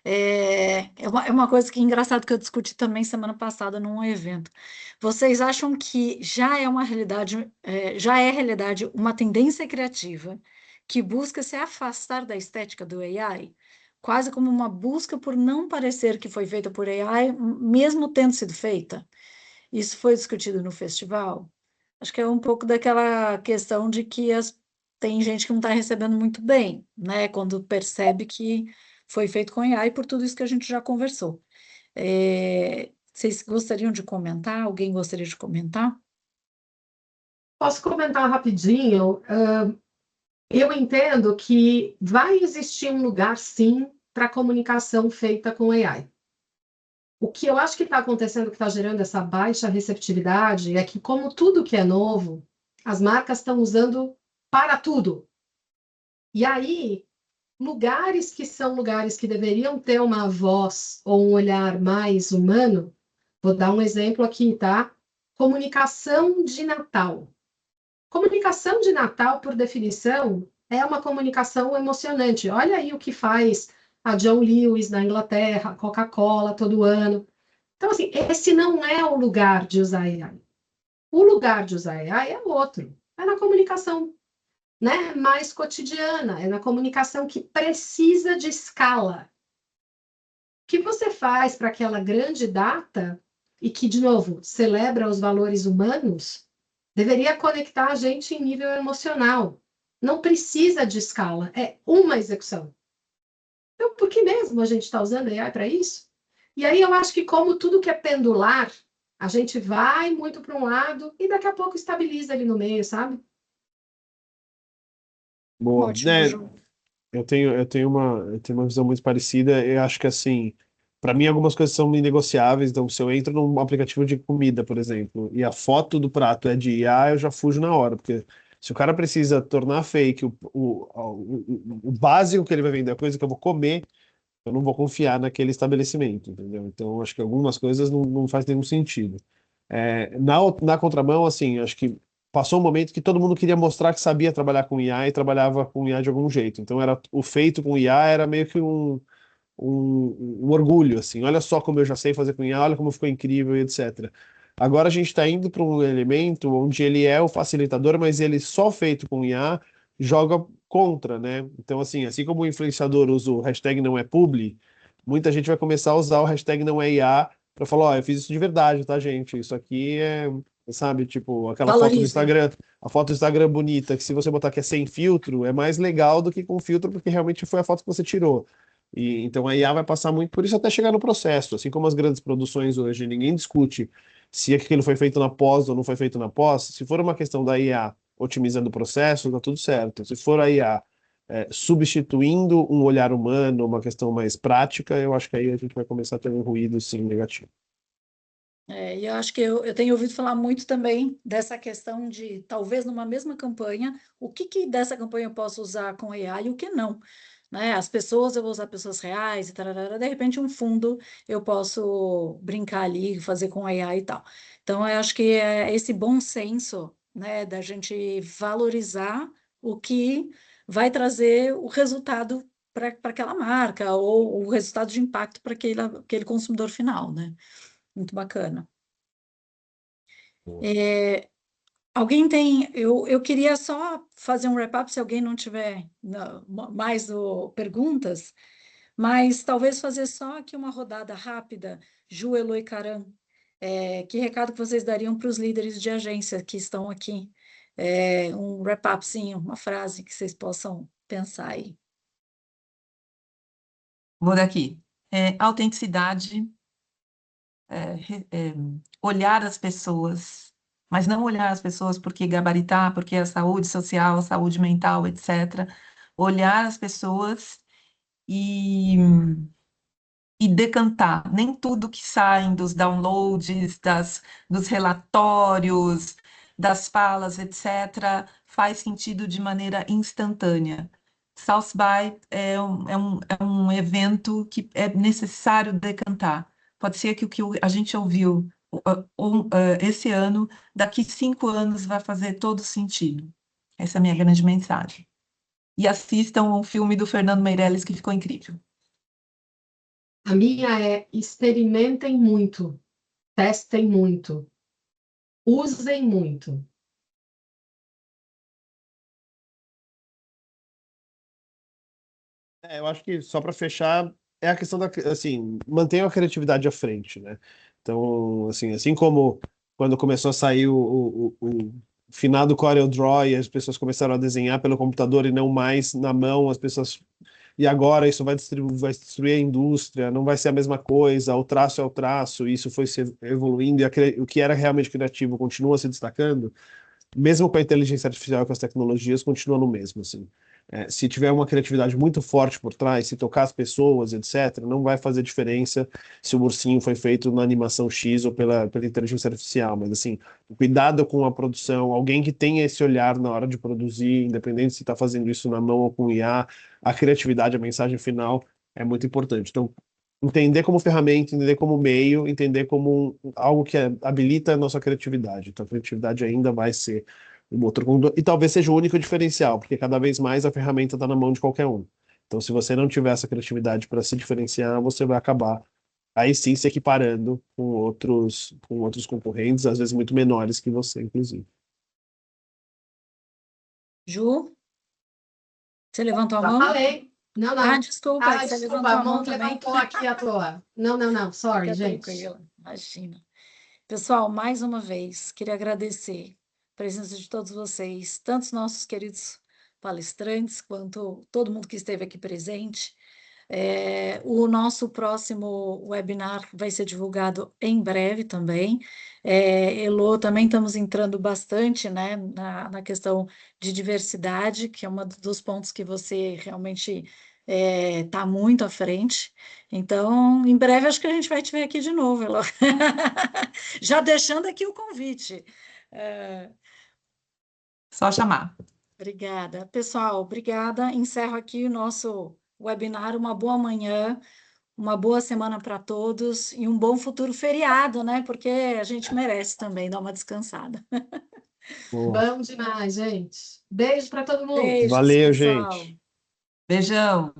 É uma coisa que é engraçado que eu discuti também semana passada num evento. Vocês acham que já é uma realidade, já é realidade uma tendência criativa que busca se afastar da estética do AI, quase como uma busca por não parecer que foi feita por AI, mesmo tendo sido feita? Isso foi discutido no festival. Acho que é um pouco daquela questão de que tem gente que não está recebendo muito bem, né? Quando percebe que foi feito com AI por tudo isso que a gente já conversou. Vocês gostariam de comentar? Alguém gostaria de comentar?
Posso comentar rapidinho? Eu entendo que vai existir um lugar, sim, para comunicação feita com AI. O que eu acho que está acontecendo, que está gerando essa baixa receptividade, é que, como tudo que é novo, as marcas estão usando para tudo. E aí, lugares que são lugares que deveriam ter uma voz ou um olhar mais humano, vou dar um exemplo aqui, tá? Comunicação de Natal. Comunicação de Natal, por definição, é uma comunicação emocionante. Olha aí o que faz a John Lewis na Inglaterra, Coca-Cola todo ano. Então, assim, esse não é o lugar de usar AI. O lugar de usar AI é outro. É na comunicação, né, mais cotidiana, é na comunicação que precisa de escala. O que você faz para aquela grande data e que, de novo, celebra os valores humanos, deveria conectar a gente em nível emocional. Não precisa de escala, é uma execução. Então, por que mesmo a gente está usando AI para isso? E aí eu acho que, como tudo que é pendular, a gente vai muito para um lado e daqui a pouco estabiliza ali no meio, sabe?
Boa,
Ótimo,
né?
João.
Eu tenho uma visão muito parecida. Eu acho que, assim, para mim, algumas coisas são inegociáveis. Então, se eu entro num aplicativo de comida, por exemplo, e a foto do prato é de IA, eu já fujo na hora, porque se o cara precisa tornar fake o básico que ele vai vender, a coisa que eu vou comer, eu não vou confiar naquele estabelecimento, entendeu? Então, eu acho que algumas coisas não faz nenhum sentido. Na contramão, assim, acho que passou um momento que todo mundo queria mostrar que sabia trabalhar com IA e trabalhava com IA de algum jeito. Então, era o feito com IA era meio que um orgulho, assim. Olha só como eu já sei fazer com IA, olha como ficou incrível e etc. Agora a gente está indo para um elemento onde ele é o facilitador, mas ele só feito com IA joga contra, né? Então, assim como o influenciador usa o hashtag não é publi, muita gente vai começar a usar o hashtag não é IA para falar, ó, eu fiz isso de verdade, tá, gente? Isso aqui sabe, tipo, aquela foto do
Valoriza.
Instagram, a foto do Instagram bonita, que se você botar que é sem filtro, é mais legal do que com filtro, porque realmente foi a foto que você tirou. E então a IA vai passar muito por isso até chegar no processo, assim como as grandes produções hoje, ninguém discute se aquilo foi feito na pós ou não foi feito na pós. Se for uma questão da IA otimizando o processo, tá tudo certo. Se for a IA substituindo um olhar humano, uma questão mais prática, eu acho que aí a gente vai começar a ter um ruído sim negativo.
E eu acho que eu tenho ouvido falar muito também dessa questão de, talvez numa mesma campanha, o que dessa campanha eu posso usar com AI e o que não, né? As pessoas, eu vou usar pessoas reais e tararara, de repente um fundo eu posso brincar ali, fazer com AI e tal. Então, eu acho que esse bom senso né? Da gente valorizar o que vai trazer o resultado para aquela marca, ou o resultado de impacto para aquele consumidor final, né? Muito bacana. Alguém tem. Eu queria só fazer um wrap-up, se alguém não tiver mais perguntas, mas talvez fazer só aqui uma rodada rápida, Ju, Elo e Karan. Que recado que vocês dariam para os líderes de agência que estão aqui? Um wrap-upzinho, uma frase que vocês possam pensar aí.
Vou daqui. Autenticidade, olhar as pessoas, mas não olhar as pessoas porque gabaritar, porque é saúde social, saúde mental, etc. Olhar as pessoas e decantar. Nem tudo que sai dos downloads, dos relatórios, das falas, etc., faz sentido de maneira instantânea. South by é um evento que é necessário decantar. Pode ser que o que a gente ouviu esse ano, daqui 5 anos, vai fazer todo sentido. Essa é a minha grande mensagem. E assistam o filme do Fernando Meirelles, que ficou incrível.
A minha é: experimentem muito, testem muito, usem muito.
Eu acho que só para fechar é a questão da, assim, mantenha a criatividade à frente, né? Então, assim como quando começou a sair o finado CorelDRAW e as pessoas começaram a desenhar pelo computador e não mais na mão, as pessoas e agora isso vai destruir a indústria, não vai ser a mesma coisa, o traço é o traço, e isso foi se evoluindo o que era realmente criativo continua se destacando, mesmo com a inteligência artificial e com as tecnologias, continua no mesmo, assim. Se tiver uma criatividade muito forte por trás, se tocar as pessoas, etc., não vai fazer diferença se o ursinho foi feito na animação X ou pela inteligência artificial, mas assim, cuidado com a produção, alguém que tenha esse olhar na hora de produzir, independente se está fazendo isso na mão ou com IA, a criatividade, a mensagem final é muito importante. Então, entender como ferramenta, entender como meio, entender como algo que habilita a nossa criatividade. Então, a criatividade ainda vai ser um motor e talvez seja o único diferencial, porque cada vez mais a ferramenta está na mão de qualquer um. Então, se você não tiver essa criatividade para se diferenciar, você vai acabar aí sim se equiparando com outros concorrentes, às vezes muito menores que você, inclusive.
Ju, você levantou a
Já
mão?
falei. Não, não.
Desculpa, você levantou
Desculpa,
a
a
mão
mão que
também.
levantou aqui à toa. Não, sorry,
Fica
gente.
tranquila, imagina. Pessoal, mais uma vez, queria agradecer a presença de todos vocês, tanto os nossos queridos palestrantes, quanto todo mundo que esteve aqui presente. O nosso próximo webinar vai ser divulgado em breve também. Elô, também estamos entrando bastante, né, na questão de diversidade, que é um dos pontos que você realmente está muito à frente. Então, em breve, acho que a gente vai te ver aqui de novo, Elô. Já deixando aqui o convite.
Só chamar.
Obrigada. Pessoal, obrigada. Encerro aqui o nosso webinar. Uma boa manhã, uma boa semana para todos e um bom futuro feriado, né? Porque a gente merece também dar uma descansada.
Boa.
Bom demais, gente. Beijo para todo mundo.
Beijos,
Valeu,
pessoal.
gente.
Beijão.